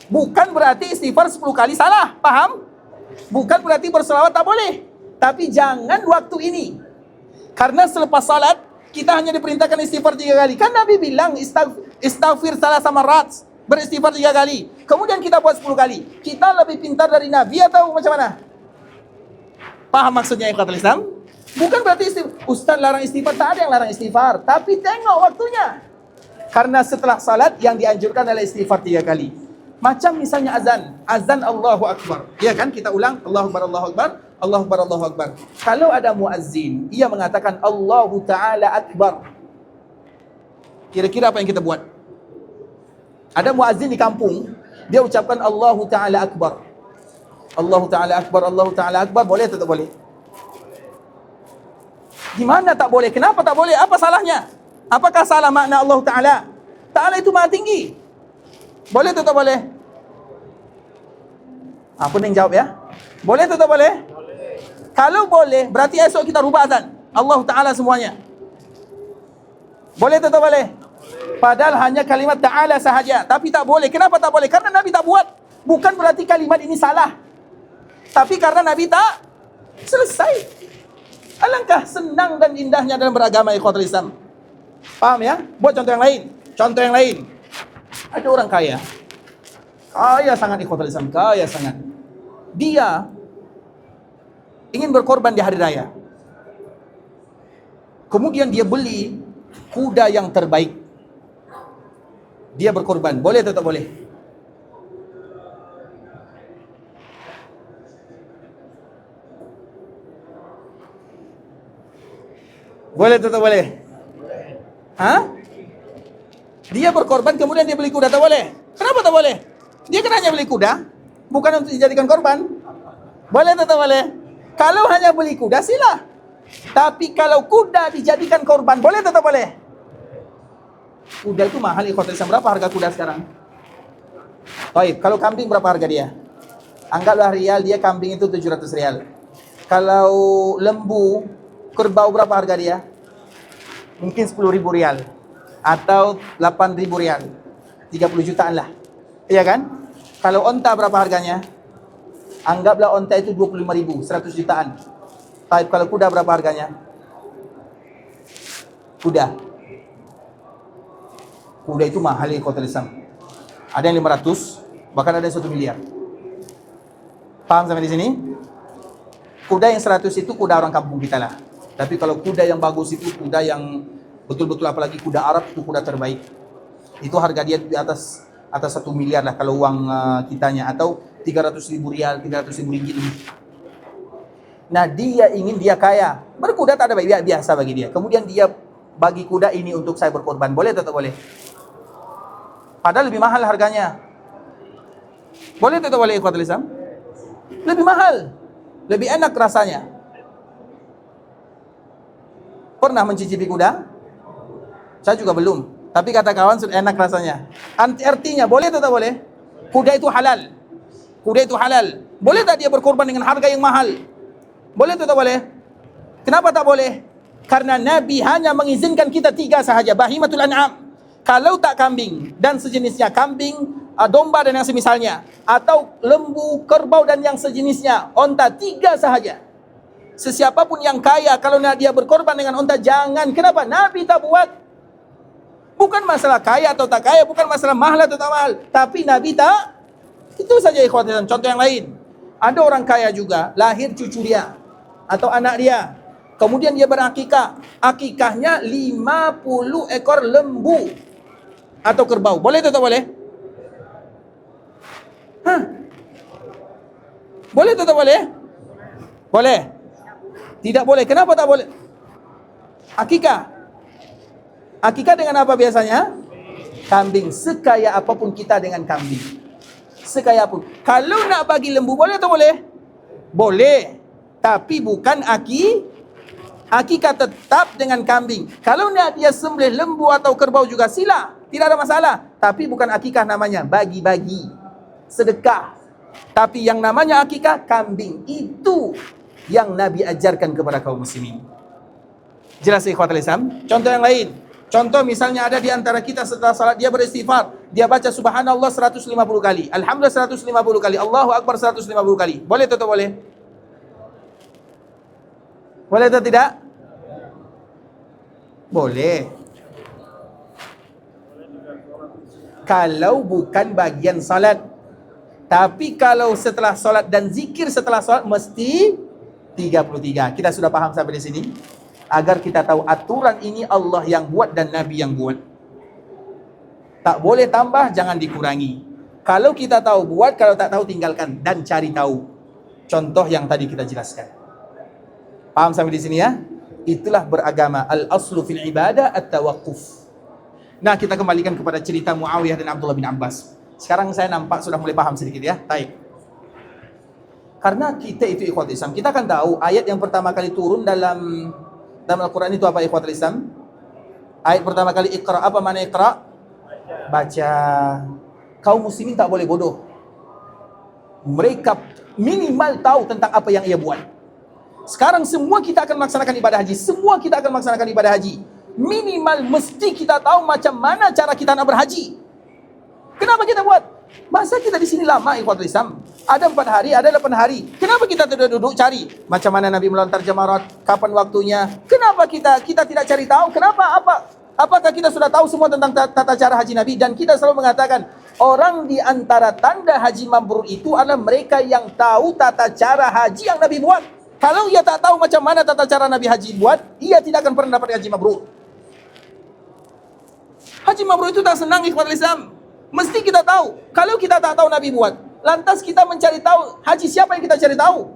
A: Bukan berarti istighfar 10 kali salah, paham? Bukan berarti berselawat tak boleh. Tapi jangan waktu ini. Karena selepas salat kita hanya diperintahkan istighfar 3 kali. Kan Nabi bilang istighfar salah sama rat, beristighfar 3 kali. Kemudian kita buat 10 kali. Kita lebih pintar dari Nabi atau macam mana? Paham maksudnya ikhwatul Islam? Bukan berarti Ustaz larang istighfar, tak ada yang larang istighfar. Tapi tengok waktunya. Karena setelah salat yang dianjurkan adalah istighfar 3 kali. Macam misalnya azan Allahu Akbar. Ya kan, kita ulang Allahu Akbar, Allahu Akbar, Allahu Akbar, Allahu Akbar. Kalau ada muazzin, ia mengatakan Allahu Ta'ala Akbar. Kira-kira apa yang kita buat? Ada muazzin di kampung, dia ucapkan Allahu Ta'ala Akbar. Allahu Ta'ala Akbar, Allahu Ta'ala Akbar. Boleh atau tak boleh? Gimana tak boleh? Kenapa tak boleh? Apa salahnya? Apakah salah makna Allah Ta'ala? Ta'ala itu maha tinggi. Boleh atau tak boleh? Apa yang jawab ya? Boleh atau tak boleh? Boleh. Kalau boleh, berarti esok kita rubah azan Allah Ta'ala semuanya. Boleh atau tak boleh? Padahal hanya kalimat Ta'ala sahaja. Tapi tak boleh. Kenapa tak boleh? Karena Nabi tak buat. Bukan berarti kalimat ini salah, tapi karena Nabi tak selesai. Alangkah senang dan indahnya dalam beragama, ikhwatul Islam. Paham ya? Buat contoh yang lain. Contoh yang lain. Ada orang kaya. Kaya sangat, ikhwatul Islam. Kaya sangat. Dia ingin berkorban di hari raya. Kemudian dia beli kuda yang terbaik. Dia berkorban. Boleh atau tak boleh? Boleh atau tak boleh? Hah? Dia berkorban kemudian dia beli kuda, tak boleh? Kenapa tak boleh? Dia kan hanya beli kuda, bukan untuk dijadikan korban. Boleh atau boleh? Kalau hanya beli kuda, sila. Tapi kalau kuda dijadikan korban, boleh atau boleh? Kuda itu mahal, ikhwatul Islam. Berapa harga kuda sekarang? Baik, kalau kambing berapa harga dia? Anggaplah rial, dia kambing itu 700 rial. Kalau lembu, kerbau berapa harga dia? Mungkin 10.000 rial. Atau 8.000 rial. 30 jutaan lah. Iya kan? Kalau onta berapa harganya? Anggaplah onta itu 25.000, 100 jutaan. Baik, kalau kuda berapa harganya? Kuda itu mahal ya ikhwatul Islam. Ada yang 500, bahkan ada yang 1 miliar. Paham sampai di sini? Kuda yang 100 itu kuda orang kampung kita lah. Tapi kalau kuda yang bagus itu kuda yang betul-betul, apalagi kuda Arab, itu kuda terbaik. Itu harga dia di atas 1 miliar lah kalau uang kitanya, atau 300.000 rial, 300.000 ringgit lebih. Nah, dia ingin, dia kaya. Berkuda tak ada baik, biasa bagi dia. Kemudian dia bagi kuda ini untuk saya berkorban. Boleh atau tak boleh? Padahal lebih mahal harganya. Boleh atau tak boleh ikhwatul Islam? Lebih mahal, lebih enak rasanya. Pernah mencicipi kuda? Saya juga belum. Tapi kata kawan sudah enak rasanya. Artinya boleh atau tak boleh? Kuda itu halal. Kuda itu halal. Boleh tak dia berkorban dengan harga yang mahal? Boleh atau tak boleh? Kenapa tak boleh? Karena Nabi hanya mengizinkan kita 3 sahaja. Bahimatul an'am. Kalau tak kambing dan sejenisnya, kambing, domba dan yang semisalnya, atau lembu, kerbau dan yang sejenisnya, onta, 3 sahaja. Sesiapapun yang kaya, kalau dia berkorban dengan onta, jangan. Kenapa? Nabi tak buat. Bukan masalah kaya atau tak kaya, bukan masalah mahal atau tak mahal, tapi Nabi tak. Itu saja ikhwan. Contoh yang lain, ada orang kaya juga, lahir cucu dia atau anak dia, kemudian dia berakikah. Akikahnya 50 ekor lembu atau kerbau. Boleh atau tak boleh? Boleh atau tak boleh? Boleh. Tidak boleh. Kenapa tak boleh? Akikah. Akikah dengan apa biasanya? Kambing. Sekaya apapun kita dengan kambing. Sekaya pun. Kalau nak bagi lembu, boleh atau boleh? Boleh. Tapi bukan akikah, tetap dengan kambing. Kalau nak dia sembelih lembu atau kerbau juga sila. Tidak ada masalah. Tapi bukan akikah namanya. Bagi-bagi. Sedekah. Tapi yang namanya akikah, kambing. Itu yang Nabi ajarkan kepada kaum muslimin. Jelas ikhwatul Islam? Contoh yang lain. Contoh misalnya ada di antara kita setelah salat dia beristighfar. Dia baca subhanallah 150 kali. Alhamdulillah 150 kali. Allahu Akbar 150 kali. Boleh atau tak boleh? Boleh atau tidak? Boleh. Kalau bukan bagian salat. Tapi kalau setelah salat dan zikir setelah salat mesti 33. Kita sudah paham sampai di sini? Agar kita tahu aturan ini Allah yang buat dan Nabi yang buat. Tak boleh tambah, jangan dikurangi. Kalau kita tahu buat, kalau tak tahu tinggalkan dan cari tahu. Contoh yang tadi kita jelaskan. Paham sampai di sini ya? Itulah beragama. Al-aslu fil ibadah at-tawaqquf. Nah, kita kembalikan kepada cerita Muawiyah dan Abdullah bin Abbas. Sekarang saya nampak sudah mulai paham sedikit ya. Baik. Karena kita itu ikhwatul Islam, kita kan tahu ayat yang pertama kali turun dalam Al-Quran itu apa ikhwatul Islam? Ayat pertama kali Iqra, apa makna Iqra? Baca. Kaum muslimin tak boleh bodoh. Mereka minimal tahu tentang apa yang ia buat. Sekarang semua kita akan melaksanakan ibadah haji. Semua kita akan melaksanakan ibadah haji. Minimal mesti kita tahu macam mana cara kita nak berhaji. Kenapa kita buat? Masa kita di sini lama ikhwatul Islam. Ada 4 hari, ada 8 hari. Kenapa kita tidak duduk cari macam mana Nabi melontar jamarat, kapan waktunya? Kenapa kita tidak cari tahu? Kenapa? Apakah kita sudah tahu semua tentang tata cara haji Nabi? Dan kita selalu mengatakan, orang di antara tanda haji mabrur itu adalah mereka yang tahu tata cara haji yang Nabi buat. Kalau ia tak tahu macam mana tata cara Nabi haji buat, ia tidak akan pernah dapat haji mabrur. Haji mabrur itu tak senang ikhwatul Islam. Mesti kita tahu. Kalau kita tak tahu Nabi buat, lantas kita mencari tahu haji siapa yang kita cari tahu?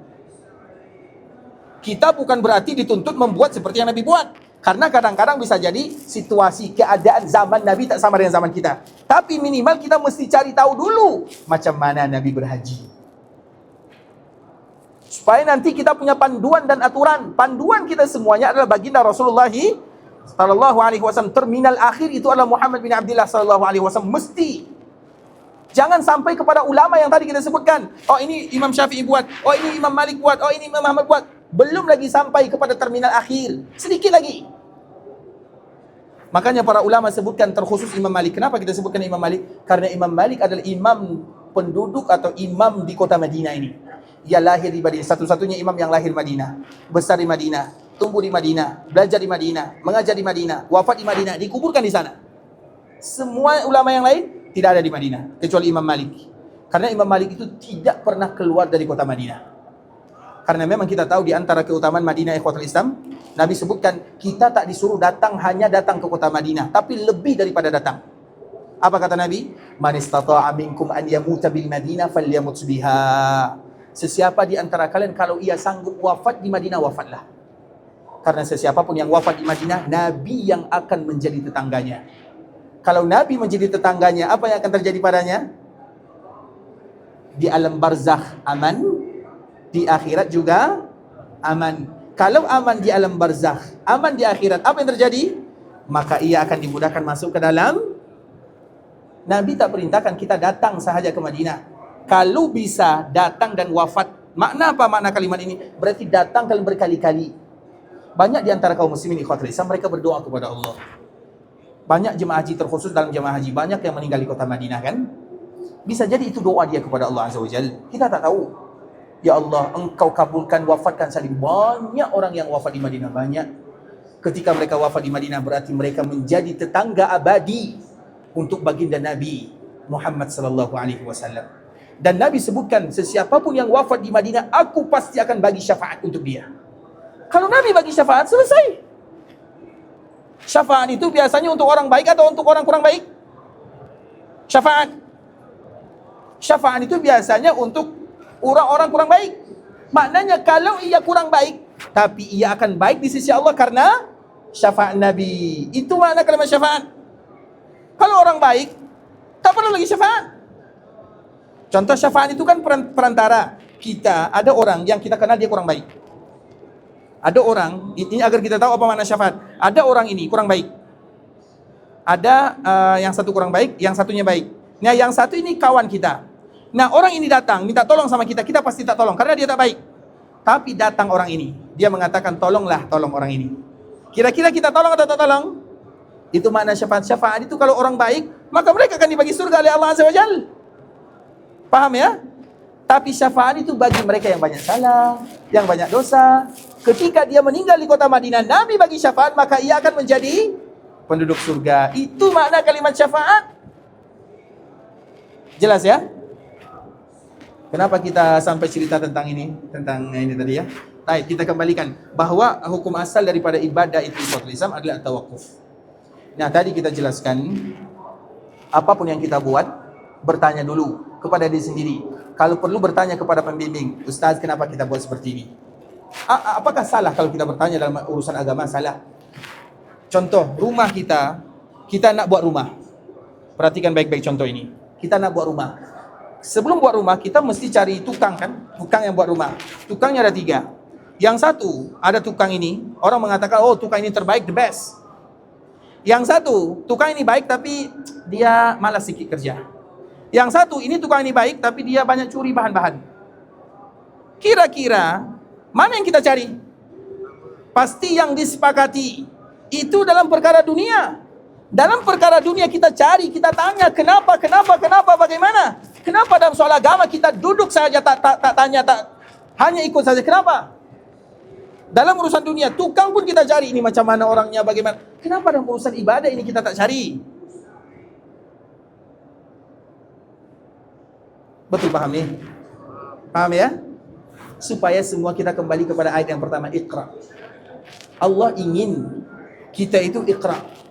A: Kita bukan berarti dituntut membuat seperti yang Nabi buat. Karena kadang-kadang bisa jadi situasi, keadaan zaman Nabi tak sama dengan zaman kita. Tapi minimal kita mesti cari tahu dulu macam mana Nabi berhaji. Supaya nanti kita punya panduan dan aturan. Panduan kita semuanya adalah baginda Rasulullah sallallahu alaihi wasallam. Terminal akhir itu adalah Muhammad bin Abdullah sallallahu alaihi wasallam. Mesti. Jangan sampai kepada ulama yang tadi kita sebutkan. Oh, ini Imam Syafi'i buat. Oh, ini Imam Malik buat. Oh, ini Imam Ahmad buat. Belum lagi sampai kepada terminal akhir. Sedikit lagi. Makanya para ulama sebutkan terkhusus Imam Malik. Kenapa kita sebutkan Imam Malik? Karena Imam Malik adalah imam penduduk atau imam di kota Madinah ini. Dia lahir di Madinah. Satu-satunya imam yang lahir Madinah. Besar di Madinah. Tumbuh di Madinah. Belajar di Madinah. Mengajar di Madinah. Wafat di Madinah. Dikuburkan di sana. Semua ulama yang lain tidak ada di Madinah. Kecuali Imam Malik. Karena Imam Malik itu tidak pernah keluar dari kota Madinah. Karena memang kita tahu di antara keutamaan Madinah ikhwatul Islam, Nabi sebutkan kita tak disuruh hanya datang ke kota Madinah, tapi lebih daripada datang. Apa kata Nabi? Man istata'a minkum an yamuta bil Madinah falyamut biha. Sesiapa di antara kalian kalau ia sanggup wafat di Madinah, wafatlah. Karena sesiapa pun yang wafat di Madinah, Nabi yang akan menjadi tetangganya. Kalau Nabi menjadi tetangganya, apa yang akan terjadi padanya? Di alam barzakh aman, di akhirat juga aman. Kalau aman di alam barzakh, aman di akhirat, apa yang terjadi? Maka ia akan dimudahkan masuk ke dalam. Nabi tak perintahkan kita datang sahaja ke Madinah. Kalau bisa datang dan wafat. Makna apa makna kalimat ini? Berarti datang kalian berkali-kali. Banyak di antara kaum muslimin ikhwatul Islam, mereka berdoa kepada Allah. Banyak jemaah haji, terkhusus dalam jemaah haji, banyak yang meninggal di kota Madinah kan? Bisa jadi itu doa dia kepada Allah Azza wa Jalla. Kita tak tahu. Ya Allah, Engkau kabulkan, wafatkan Salim. Banyak orang yang wafat di Madinah, banyak. Ketika mereka wafat di Madinah, berarti mereka menjadi tetangga abadi untuk baginda Nabi Muhammad sallallahu alaihi wasallam. Dan Nabi sebutkan, sesiapapun yang wafat di Madinah, aku pasti akan bagi syafaat untuk dia. Kalau Nabi bagi syafaat, selesai. Syafaat itu biasanya untuk orang baik atau untuk orang kurang baik? Syafaat. Syafaat itu biasanya untuk orang-orang kurang baik. Maknanya kalau ia kurang baik, tapi ia akan baik di sisi Allah karena syafaat Nabi. Itu makna kalimat syafaat. Kalau orang baik, tak perlu lagi syafaat. Contoh syafaat itu kan perantara kita. Ada orang yang kita kenal dia kurang baik. Ada orang, ini agar kita tahu apa makna syafaat. Ada orang ini kurang baik. Ada yang satu kurang baik, yang satunya baik. Nah, yang satu ini kawan kita. Nah, orang ini datang, minta tolong sama kita, kita pasti tak tolong, karena dia tak baik. Tapi datang orang ini, dia mengatakan, tolong orang ini. Kira-kira kita tolong atau tak tolong? Itu makna syafaat. Syafaat itu kalau orang baik, maka mereka akan dibagi surga oleh Allah Azza wa Jalla. Paham ya? Tapi syafaat itu bagi mereka yang banyak salah, yang banyak dosa. Ketika dia meninggal di kota Madinah, Nabi bagi syafaat, maka ia akan menjadi penduduk surga. Itu makna kalimat syafaat. Jelas ya? Kenapa kita sampai cerita tentang ini? Tentang ini tadi ya. Baik, kita kembalikan bahwa hukum asal daripada ibadah itu Islam adalah tawakuf. Nah, tadi kita jelaskan apapun yang kita buat, bertanya dulu kepada diri sendiri. Kalau perlu bertanya kepada pembimbing, Ustaz, kenapa kita buat seperti ini? Apakah salah kalau kita bertanya dalam urusan agama? Salah. Contoh, rumah kita nak buat rumah. Perhatikan baik-baik contoh ini. Kita nak buat rumah. Sebelum buat rumah, kita mesti cari tukang kan? Tukang yang buat rumah. Tukangnya ada 3. Yang satu, ada tukang ini, orang mengatakan, oh tukang ini terbaik, the best. Yang satu, tukang ini baik tapi dia malas sikit kerja. Yang satu, ini tukang ini baik tapi dia banyak curi bahan-bahan. Kira-kira, mana yang kita cari? Pasti yang disepakati. Itu dalam perkara dunia. Dalam perkara dunia kita cari, kita tanya, kenapa, bagaimana? Kenapa dalam soal agama kita duduk saja tak tanya, hanya ikut saja? Kenapa? Dalam urusan dunia, tukang pun kita cari, ini macam mana orangnya, bagaimana. Kenapa dalam urusan ibadah ini kita tak cari? Betul paham nih? Paham ya? Supaya semua kita kembali kepada ayat yang pertama, Iqra. Allah ingin kita itu Iqra.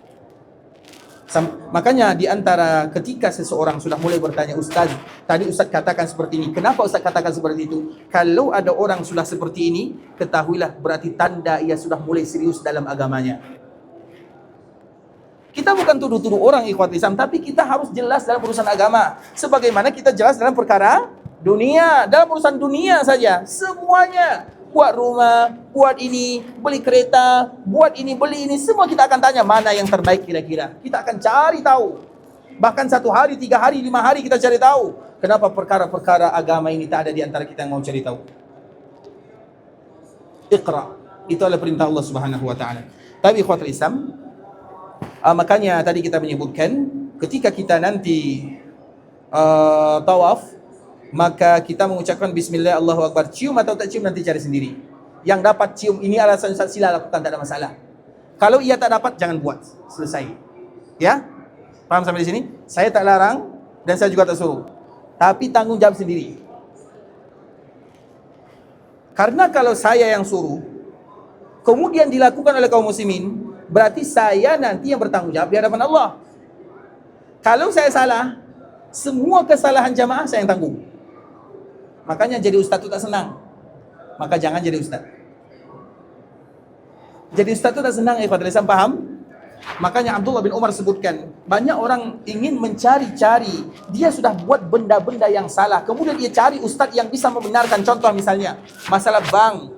A: Makanya di antara ketika seseorang sudah mulai bertanya, Ustaz, tadi Ustaz katakan seperti ini. Kenapa Ustaz katakan seperti itu? Kalau ada orang sudah seperti ini, ketahuilah berarti tanda ia sudah mulai serius dalam agamanya. Kita bukan tuduh-tuduh orang ikhwat Islam, tapi kita harus jelas dalam urusan agama. Sebagaimana kita jelas dalam perkara dunia. Dalam urusan dunia saja, semuanya. Buat rumah, buat ini, beli kereta, buat ini, beli ini. Semua kita akan tanya mana yang terbaik kira-kira. Kita akan cari tahu. Bahkan 1 hari, 3 hari, 5 hari kita cari tahu. Kenapa perkara-perkara agama ini tak ada di antara kita yang mau cari tahu? Iqra. Itu adalah perintah Allah Subhanahu wa taala. Tapi ikhwatul Islam, makanya tadi kita menyebutkan ketika kita nanti tawaf, maka kita mengucapkan bismillah Allahu akbar. Cium atau tak cium nanti cari sendiri. Yang dapat cium ini alasan Ustaz, sila lakukan, tak ada masalah. Kalau ia tak dapat, jangan buat. Selesai. Ya? Paham sampai di sini? Saya tak larang dan saya juga tak suruh. Tapi tanggung jawab sendiri. Karena kalau saya yang suruh, kemudian dilakukan oleh kaum muslimin, berarti saya nanti yang bertanggung jawab di hadapan Allah. Kalau saya salah, semua kesalahan jamaah saya yang tanggung. Makanya jadi ustaz itu tak senang. Maka jangan jadi ustaz. Jadi ustaz itu tak senang, ikhwatul Islam, paham? Makanya Abdullah bin Umar sebutkan, banyak orang ingin mencari-cari, dia sudah buat benda-benda yang salah, kemudian dia cari ustaz yang bisa membenarkan. Contoh misalnya, masalah bank.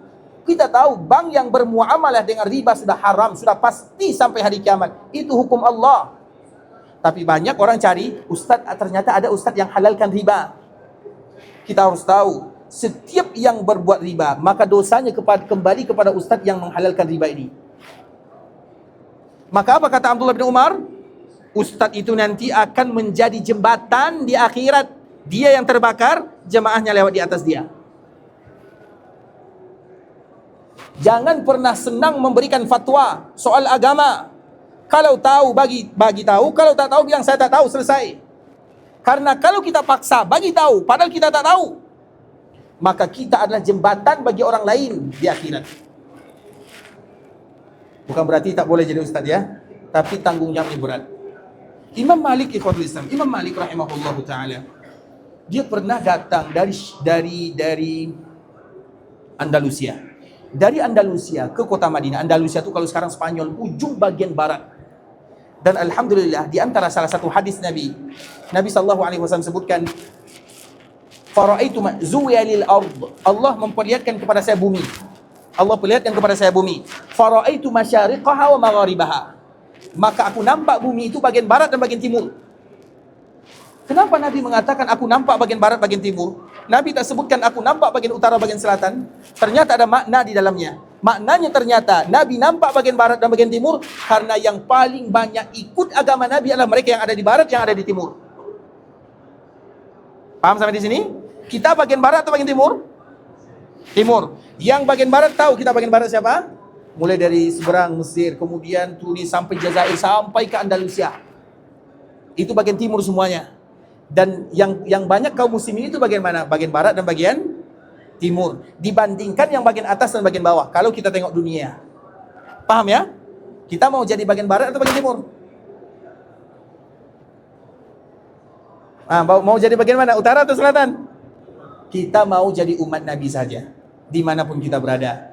A: Kita tahu bank yang bermuamalah dengan riba sudah haram, sudah pasti sampai hari kiamat. Itu hukum Allah. Tapi banyak orang cari ustaz, ternyata ada ustaz yang halalkan riba. Kita harus tahu, setiap yang berbuat riba, maka dosanya kembali kepada ustaz yang menghalalkan riba ini. Maka apa kata Abdullah bin Umar? Ustaz itu nanti akan menjadi jembatan di akhirat. Dia yang terbakar, jemaahnya lewat di atas dia. Jangan pernah senang memberikan fatwa soal agama. Kalau tahu bagi tahu, kalau tak tahu bilang saya tak tahu, selesai. Karena kalau kita paksa bagi tahu padahal kita tak tahu, maka kita adalah jembatan bagi orang lain di akhirat. Bukan berarti tak boleh jadi ustaz ya, tapi tanggung jawabnya berat. Imam Malik ikhwatul Islam, Imam Malik rahimahullahu taala, dia pernah datang dari Andalusia. Dari Andalusia ke kota Madinah. Andalusia itu kalau sekarang Spanyol, ujung bagian barat. Dan alhamdulillah di antara salah satu hadis Nabi sallallahu alaihi wasallam sebutkan, faraitu zuwalil ard. Allah memperlihatkan kepada saya bumi. Allah perlihatkan kepada saya bumi. Faraitu masyariqaha wa magharibaha. Maka aku nampak bumi itu bagian barat dan bagian timur. Kenapa Nabi mengatakan aku nampak bagian barat, bagian timur? Nabi tak sebutkan aku nampak bagian utara, bagian selatan. Ternyata ada makna di dalamnya. Maknanya ternyata Nabi nampak bagian barat dan bagian timur karena yang paling banyak ikut agama Nabi adalah mereka yang ada di barat, yang ada di timur. Paham sampai di sini? Kita bagian barat atau bagian timur? Timur. Yang bagian barat tahu kita bagian barat siapa? Mulai dari seberang Mesir, kemudian Tunis sampai Jazair, sampai ke Andalusia. Itu bagian timur semuanya. Dan yang banyak kaum muslimin itu bagian mana? Bagian barat dan bagian timur. Dibandingkan yang bagian atas dan bagian bawah. Kalau kita tengok dunia. Paham ya? Kita mau jadi bagian barat atau bagian timur? Mau jadi bagian mana? Utara atau selatan? Kita mau jadi umat Nabi saja, dimanapun kita berada.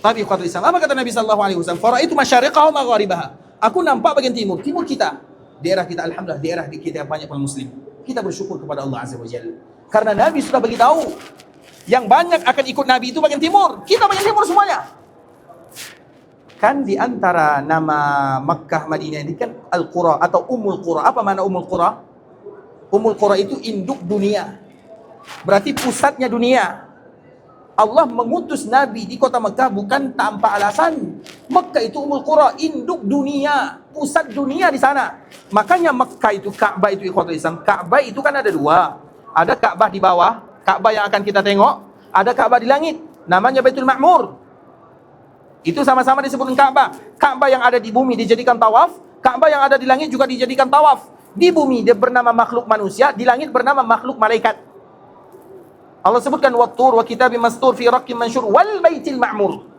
A: Tapi ikhwatul Islam, apa kata Nabi sallallahu alaihi wasallam? Faraitu masyariqaha wa magharibaha. Aku nampak bagian timur kita. Daerah kita, alhamdulillah, daerah kita banyak orang muslim. Kita bersyukur kepada Allah Azza wa Jalla. Karena Nabi sudah beritahu, yang banyak akan ikut Nabi itu bagian timur. Kita bagian timur semuanya. Kan di antara nama Makkah Madinah ini kan Al-Qura atau Ummul Qura. Apa makna Ummul Qura? Ummul Qura itu induk dunia. Berarti pusatnya dunia. Allah mengutus Nabi di kota Mekah bukan tanpa alasan. Mekah itu Ummul Qura, induk dunia, pusat dunia di sana. Makanya Mekah itu, Ka'bah itu ikhwatul Islam. Ka'bah itu kan ada dua. Ada Ka'bah di bawah, Ka'bah yang akan kita tengok. Ada Ka'bah di langit, namanya Baitul Ma'mur. Itu sama-sama disebutkan Ka'bah. Ka'bah yang ada di bumi dijadikan tawaf, Ka'bah yang ada di langit juga dijadikan tawaf. Di bumi dia bernama makhluk manusia, di langit bernama makhluk malaikat. Allah sebutkan wattur wa kitabim mastur fi raqqim mansyur wal baitil ma'mur.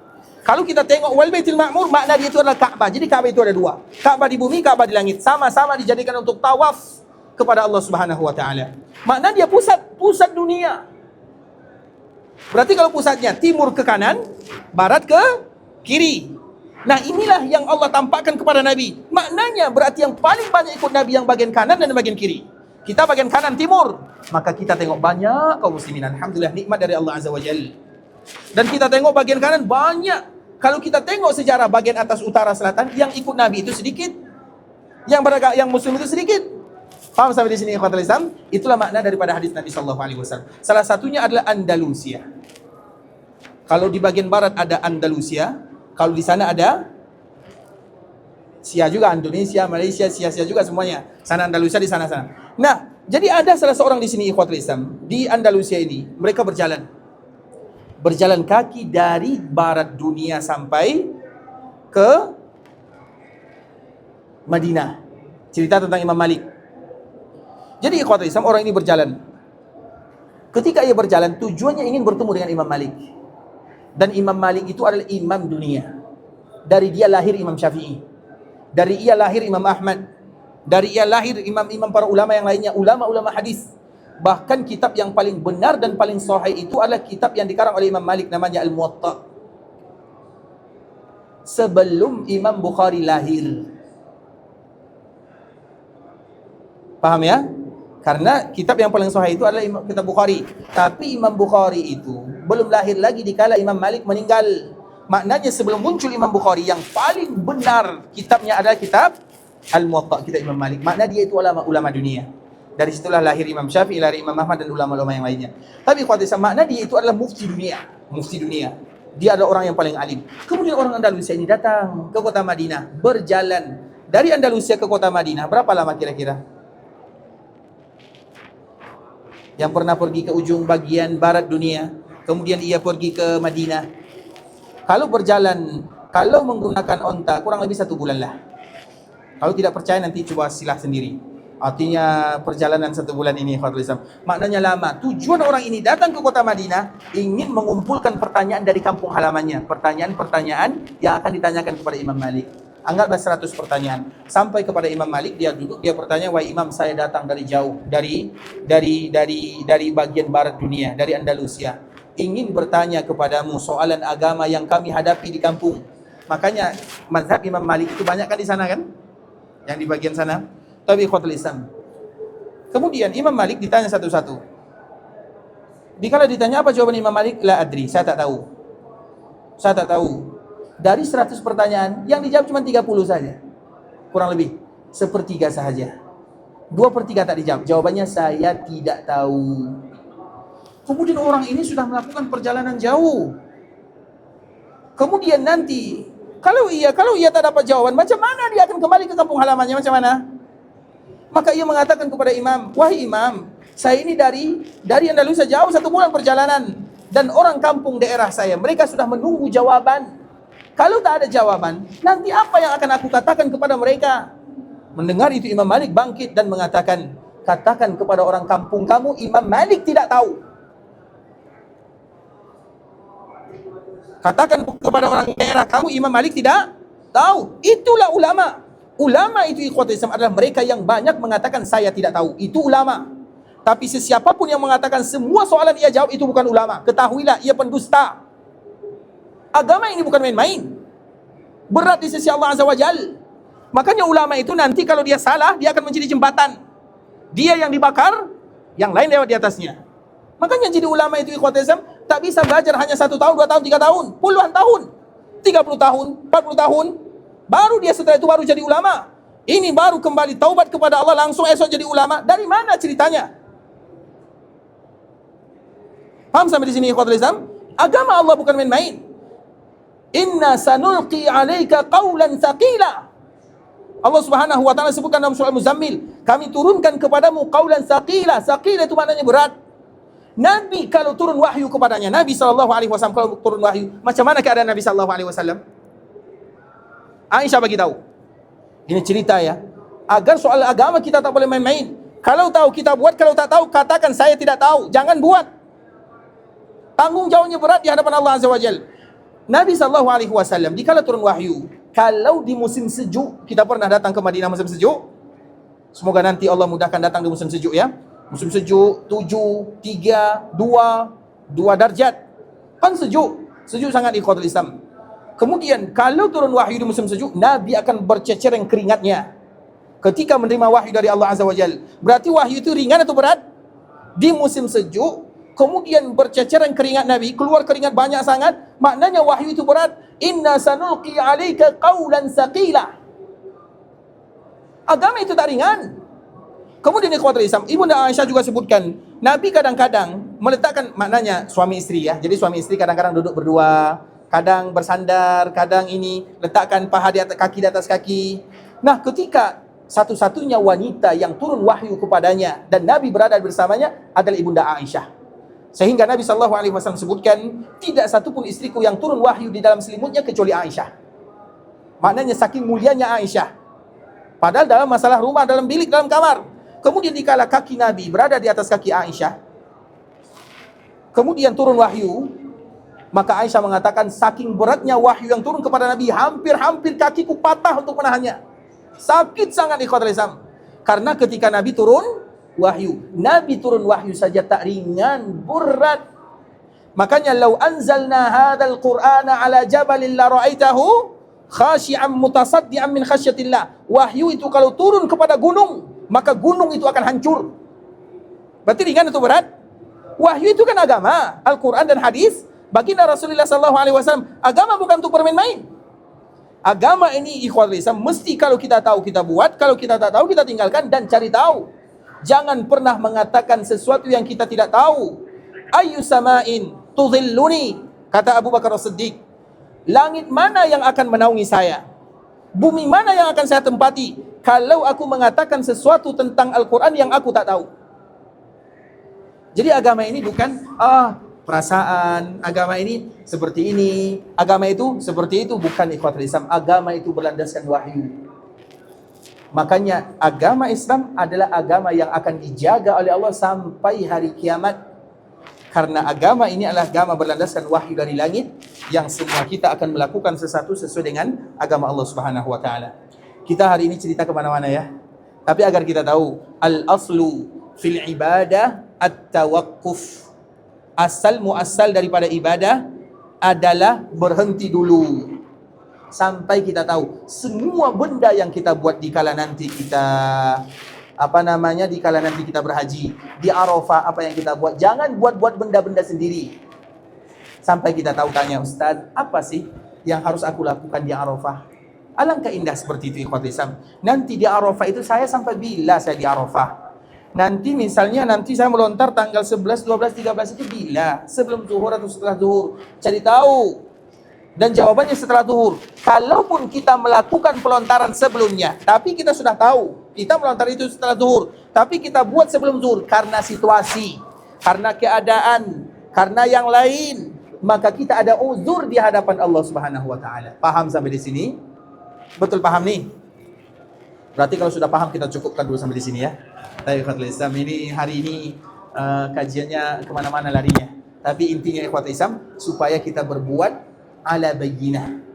A: Kalau kita tengok wal baitil ma'mur, makna dia itu adalah Ka'bah. Jadi Ka'bah itu ada dua. Ka'bah di bumi, Ka'bah di langit. Sama-sama dijadikan untuk tawaf kepada Allah Subhanahu wa taala. Makna dia pusat dunia. Berarti kalau pusatnya timur ke kanan, barat ke kiri. Nah, inilah yang Allah tampakkan kepada Nabi. Maknanya berarti yang paling banyak ikut Nabi yang bagian kanan dan bagian kiri. Kita bagian kanan timur, maka kita tengok banyak kaum muslimin. Alhamdulillah, nikmat dari Allah Azza wa Jalla. Dan kita tengok bagian kanan banyak. Kalau kita tengok sejarah bagian atas, utara, selatan, yang ikut Nabi itu sedikit, yang muslim itu sedikit. Faham sampai di sini ikhwatul Islam? Itulah makna daripada hadis Nabi sallallahu alaihi wasallam. Salah satunya adalah Andalusia. Kalau di bagian barat ada Andalusia, kalau di sana ada Sia juga, Indonesia, Malaysia, Sia juga semuanya. Sana Andalusia, di sana. Nah, jadi ada salah seorang di sini ikhwatul Islam, di Andalusia ini, mereka berjalan kaki dari barat dunia sampai ke Madinah. Cerita tentang Imam Malik. Jadi ikhwatul Islam, orang ini berjalan. Ketika ia berjalan, tujuannya ingin bertemu dengan Imam Malik. Dan Imam Malik itu adalah imam dunia. Dari dia lahir Imam Syafi'i. Dari ia lahir Imam Ahmad. Dari ia lahir imam-imam para ulama yang lainnya, ulama-ulama hadis. Bahkan kitab yang paling benar dan paling sahih itu adalah kitab yang dikarang oleh Imam Malik, namanya Al-Muwatta. Sebelum Imam Bukhari lahir. Paham ya? Karena kitab yang paling sahih itu adalah kitab Bukhari. Tapi Imam Bukhari itu belum lahir lagi dikala Imam Malik meninggal. Maknanya sebelum muncul Imam Bukhari, yang paling benar kitabnya adalah kitab Al-Muwatta, kitab Imam Malik. Makna dia itu ulama dunia. Dari situlah lahir Imam Syafi'i, lahir Imam Ahmad dan ulama-ulama yang lainnya. Tapi khuatisah, makna dia itu adalah mufti dunia. Dia adalah orang yang paling alim. Kemudian orang Andalusia ini datang ke kota Madinah, berjalan dari Andalusia ke kota Madinah. Berapa lama kira-kira? Yang pernah pergi ke ujung bagian barat dunia, kemudian ia pergi ke Madinah. Kalau berjalan, kalau menggunakan onta, kurang lebih 1 bulan lah. Kalau tidak percaya nanti coba silah sendiri. Artinya perjalanan 1 bulan ini, khawatir Islam, maknanya lama. Tujuan orang ini datang ke kota Madinah ingin mengumpulkan pertanyaan dari kampung halamannya, pertanyaan-pertanyaan yang akan ditanyakan kepada Imam Malik. Anggaplah 100 pertanyaan. Sampai kepada Imam Malik, dia duduk, dia bertanya, "Wahai Imam, saya datang dari jauh, dari bagian barat dunia, dari Andalusia. Ingin bertanya kepadamu soalan agama yang kami hadapi di kampung." Makanya mazhab Imam Malik itu banyak kan di sana kan? Yang di bagian sana. Tapi ikhwatul Islam. Kemudian Imam Malik ditanya satu-satu. Dikala ditanya apa jawaban Imam Malik? La adri, saya tak tahu. Dari 100 pertanyaan, yang dijawab cuma 30 saja. Kurang lebih, 1/3 sahaja. 2/3 tak dijawab. Jawabannya saya tidak tahu. Kemudian orang ini sudah melakukan perjalanan jauh. Kemudian nanti, kalau ia tak dapat jawaban, macam mana dia akan kembali ke kampung halamannya, macam mana? Maka ia mengatakan kepada Imam, "Wahai Imam, saya ini dari Andalusia jauh 1 bulan perjalanan. Dan orang kampung daerah saya, mereka sudah menunggu jawaban. Kalau tak ada jawaban, nanti apa yang akan aku katakan kepada mereka?" Mendengar itu Imam Malik bangkit dan mengatakan, "Katakan kepada orang kampung kamu, Imam Malik tidak tahu. Katakan kepada orang daerah kamu, Imam Malik tidak tahu." Itulah ulama. Ulama itu ikhwatul Islam adalah mereka yang banyak mengatakan saya tidak tahu. Itu ulama. Tapi sesiapapun yang mengatakan semua soalan ia jawab, itu bukan ulama. Ketahuilah, ia pendusta. Agama ini bukan main-main. Berat di sisi Allah Azza wa Jal. Makanya ulama itu nanti kalau dia salah, dia akan menjadi jembatan. Dia yang dibakar, yang lain lewat di atasnya. Makanya jadi ulama itu ikhwatul Islam tak bisa belajar hanya 1 tahun, 2 tahun, 3 tahun, puluhan tahun, 30 tahun, 40 tahun. Baru dia setelah itu baru jadi ulama. Ini baru kembali taubat kepada Allah, langsung esok jadi ulama. Dari mana ceritanya? Paham sampai di sini ikhwatul Islam? Agama Allah bukan main-main. Inna sanulqi alaika qawlan thaqila. Allah Subhanahu wa taala sebutkan dalam surah Al-Muzammil, kami turunkan kepadamu qawlan thaqila. Thaqila itu maknanya berat. Nabi kalau turun wahyu kepadanya, Nabi SAW kalau turun wahyu, macam mana keadaan Nabi SAW? Aisyah bagi tahu. Ini cerita ya. Agar soal agama kita tak boleh main-main. Kalau tahu kita buat, kalau tak tahu katakan saya tidak tahu. Jangan buat. Tanggung jawabnya berat di hadapan Allah Azza wa Jalla. Nabi SAW dikala turun wahyu, kalau di musim sejuk, kita pernah datang ke Madinah musim sejuk. Semoga nanti Allah mudahkan datang di musim sejuk ya. Musim sejuk 7, 3, 2 derajat. Kan sejuk. Sejuk sangat ikhwatul Islam. Kemudian kalau turun wahyu di musim sejuk, Nabi akan bercecereng keringatnya ketika menerima wahyu dari Allah Azza wa Jalla. Berarti wahyu itu ringan atau berat? Di musim sejuk, kemudian bercecereng keringat Nabi, keluar keringat banyak sangat, maknanya wahyu itu berat. Inna sanulqi alaika qawlan saqila. Agama itu tak ringan. Kemudian ikhwatul Islam, Ibunda Aisyah juga sebutkan, Nabi kadang-kadang meletakkan, maknanya suami istri ya. Jadi suami istri kadang-kadang duduk berdua, kadang bersandar, kadang ini letakkan paha di atas kaki, di atas kaki. Nah, ketika satu-satunya wanita yang turun wahyu kepadanya dan Nabi berada bersamanya adalah Ibunda Aisyah. Sehingga Nabi SAW sebutkan, tidak satupun istriku yang turun wahyu di dalam selimutnya kecuali Aisyah. Maknanya saking mulianya Aisyah. Padahal dalam masalah rumah, dalam bilik, dalam kamar. Kemudian dikala kaki Nabi berada di atas kaki Aisyah, kemudian turun wahyu, maka Aisyah mengatakan, saking beratnya wahyu yang turun kepada Nabi, hampir-hampir kakiku patah untuk menahannya. Sakit sangat ikhwatul Islam. Karena ketika Nabi turun wahyu saja tak ringan, berat. Makanya lau anzalna hadzal qur'ana ala jabalin la ra'aitahu khashi'an mutasaddian min khasyatillah. Wahyu itu kalau turun kepada gunung, maka gunung itu akan hancur. Berarti ringan atau berat? Wahyu itu kan agama, Al-Quran dan hadis. Baginda Rasulullah SAW, agama bukan untuk bermain-main. Agama ini ikhwatul Islam, mesti kalau kita tahu kita buat, kalau kita tak tahu kita tinggalkan dan cari tahu. Jangan pernah mengatakan sesuatu yang kita tidak tahu. Ayyu sama'in tudhilluni, kata Abu Bakar As-Siddiq. Langit mana yang akan menaungi saya? Bumi mana yang akan saya tempati kalau aku mengatakan sesuatu tentang Al-Quran yang aku tak tahu? Jadi agama ini bukan perasaan, agama ini seperti ini, agama itu seperti itu. Bukan ikhwatul Islam. Agama itu berlandaskan wahyu. Makanya agama Islam adalah agama yang akan dijaga oleh Allah sampai hari kiamat. Karena agama ini adalah agama berlandaskan wahyu dari langit, yang semua kita akan melakukan sesuatu sesuai dengan agama Allah Subhanahu wa taala. Kita hari ini cerita kemana-mana ya. Tapi agar kita tahu, al-aslu fil ibadah at-tawaqquf. Asal muasal daripada ibadah adalah berhenti dulu. Sampai kita tahu semua benda yang kita buat di kala nanti kita di kala nanti kita berhaji, di Arafah apa yang kita buat, jangan buat-buat benda-benda sendiri. Sampai kita tahu, tanya Ustaz, apa sih yang harus aku lakukan di Arafah? Alangkah indah seperti itu ikhwatul Islam. Nanti di Arafah itu saya sampai bila saya di Arafah? Nanti misalnya saya melontar tanggal 11, 12, 13 itu bila? Sebelum zuhur atau setelah zuhur? Cari tahu. Dan jawabannya setelah zuhur. Kalaupun kita melakukan pelontaran sebelumnya, tapi kita sudah tahu kita melontar itu setelah zuhur, tapi kita buat sebelum zuhur karena situasi, karena keadaan, karena yang lain, maka kita ada uzur di hadapan Allah Subhanahu wa taala. Paham sampai di sini? Betul paham nih? Berarti kalau sudah paham kita cukupkan dulu sampai di sini ya. Ikhwatul Islam, ini hari ini kajiannya kemana-mana larinya. Tapi intinya ikhwatul Islam, supaya kita berbuat ala bayyinah.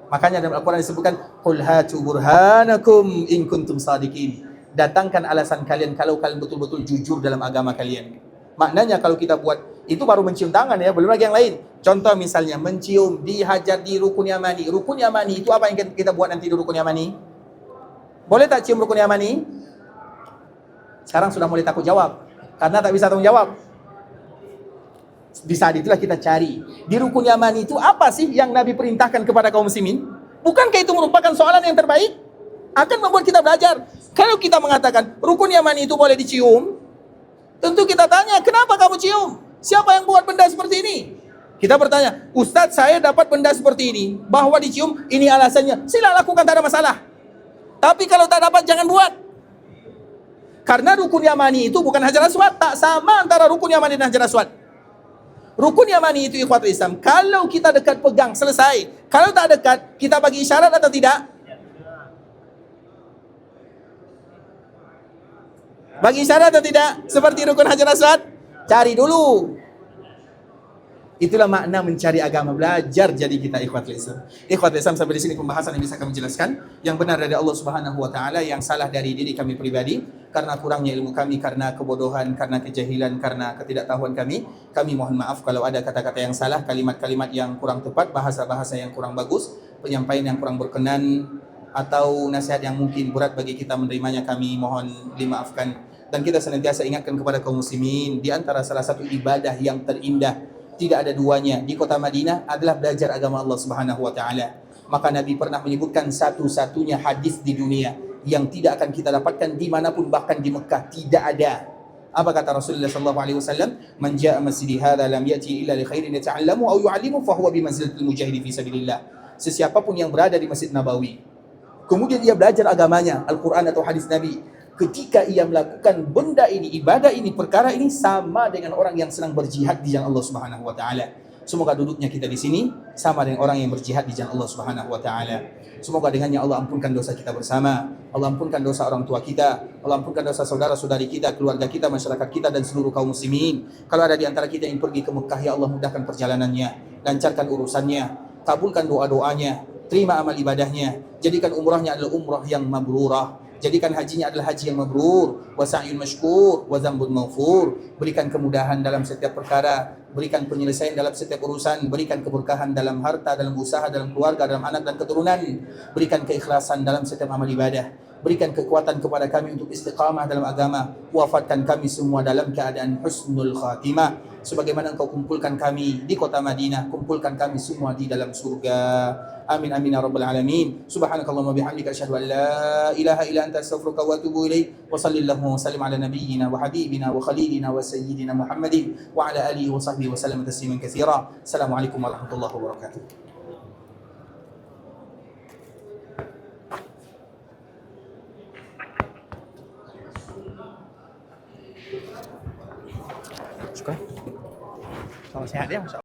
A: Makanya dalam Al-Quran disebutkan, qul hatu burhanakum in kuntum sadiqin. Datangkan alasan kalian kalau kalian betul-betul jujur dalam agama kalian. Maknanya kalau kita buat itu baru mencium tangan ya, belum lagi yang lain. Contoh misalnya mencium di hajat di rukun yamani. Rukun yamani itu apa yang kita buat nanti di rukun yamani? Boleh tak cium rukun yamani? Sekarang sudah mulai takut jawab karena tak bisa tanggung jawab. Di saat itulah kita cari di rukun yamani itu apa sih yang Nabi perintahkan kepada kaum muslimin? Bukankah itu merupakan soalan yang terbaik? Akan membuat kita belajar. Kalau kita mengatakan rukun yamani itu boleh dicium, tentu kita tanya, kenapa kamu cium? Siapa yang buat benda seperti ini? Kita bertanya, Ustadz saya dapat benda seperti ini, bahwa dicium, ini alasannya. Sila lakukan, tak ada masalah. Tapi kalau tak dapat, jangan buat. Karena rukun yamani itu bukan hajar aswad. Tak sama antara rukun yamani dan hajar aswad. Rukun yamani itu ikhwatul Islam, kalau kita dekat pegang, selesai. Kalau tak dekat, kita bagi isyarat atau tidak? Bagi isyarat atau tidak? Seperti rukun hajar aswad? Cari dulu. Itulah makna mencari agama, belajar jadi kita ikhwatul Islam. Ikhwatul Islam, sampai di sini pembahasan yang bisa kami jelaskan. Yang benar dari Allah Subhanahu wa taala, yang salah dari diri kami pribadi karena kurangnya ilmu kami, karena kebodohan, karena kejahilan, karena ketidaktahuan kami. Kami mohon maaf kalau ada kata-kata yang salah, kalimat-kalimat yang kurang tepat, bahasa-bahasa yang kurang bagus, penyampaian yang kurang berkenan, atau nasihat yang mungkin berat bagi kita menerimanya, kami mohon dimaafkan. Dan kita senantiasa ingatkan kepada kaum muslimin, di antara salah satu ibadah yang terindah, tidak ada duanya di kota Madinah, adalah belajar agama Allah Subhanahu wa taala. Maka Nabi pernah menyebutkan satu-satunya hadis di dunia yang tidak akan kita dapatkan dimanapun, bahkan di Mekah tidak ada. Apa kata Rasulullah sallallahu alaihi wasallam? Man jaa masjidi hadza lam yati illa li khairin yata'allamu aw yu'allimu fa huwa bi manzilatil mujahid fi sabilillah. Sesiapapun yang berada di Masjid Nabawi, kemudian ia belajar agamanya, Al-Quran atau hadis Nabi, ketika ia melakukan benda ini, ibadah ini, perkara ini, sama dengan orang yang sedang berjihad di jalan Allah Subhanahu wa taala. Semoga duduknya kita di sini sama dengan orang yang berjihad di jalan Allah Subhanahu wa taala. Semoga dengannya Allah ampunkan dosa kita bersama, Allah ampunkan dosa orang tua kita, Allah ampunkan dosa saudara-saudari kita, keluarga kita, masyarakat kita, dan seluruh kaum muslimin. Kalau ada di antara kita yang pergi ke Mekah, ya Allah mudahkan perjalanannya, lancarkan urusannya, kabulkan doa-doanya, terima amal ibadahnya, jadikan umrahnya adalah umrah yang mabrurah, jadikan hajinya adalah haji yang mabrur, wa sa'yun mashkur, wa dzambun maghfur. Berikan kemudahan dalam setiap perkara, berikan penyelesaian dalam setiap urusan, berikan keberkahan dalam harta, dalam usaha, dalam keluarga, dalam anak dan keturunan, berikan keikhlasan dalam setiap amal ibadah, berikan kekuatan kepada kami untuk istiqamah dalam agama, wafatkan kami semua dalam keadaan husnul khatimah. Sebagaimana Engkau kumpulkan kami di kota Madinah, kumpulkan kami semua di dalam surga. Amin amin ya rabbal alamin. Subhanakallahumma bihamdika asyhadu an la ilaha illa anta astaghfiruka wa atubu ilaik. Wa sallallahu wa sallim ala nabiyyina wa habibina wa khalilina wa sayyidina Muhammadin wa ala alihi wa sahbihi wa sallam tasliman katsira. Assalamualaikum warahmatullahi wabarakatuh. Syukur. Salam sehat ya, Masya Allah.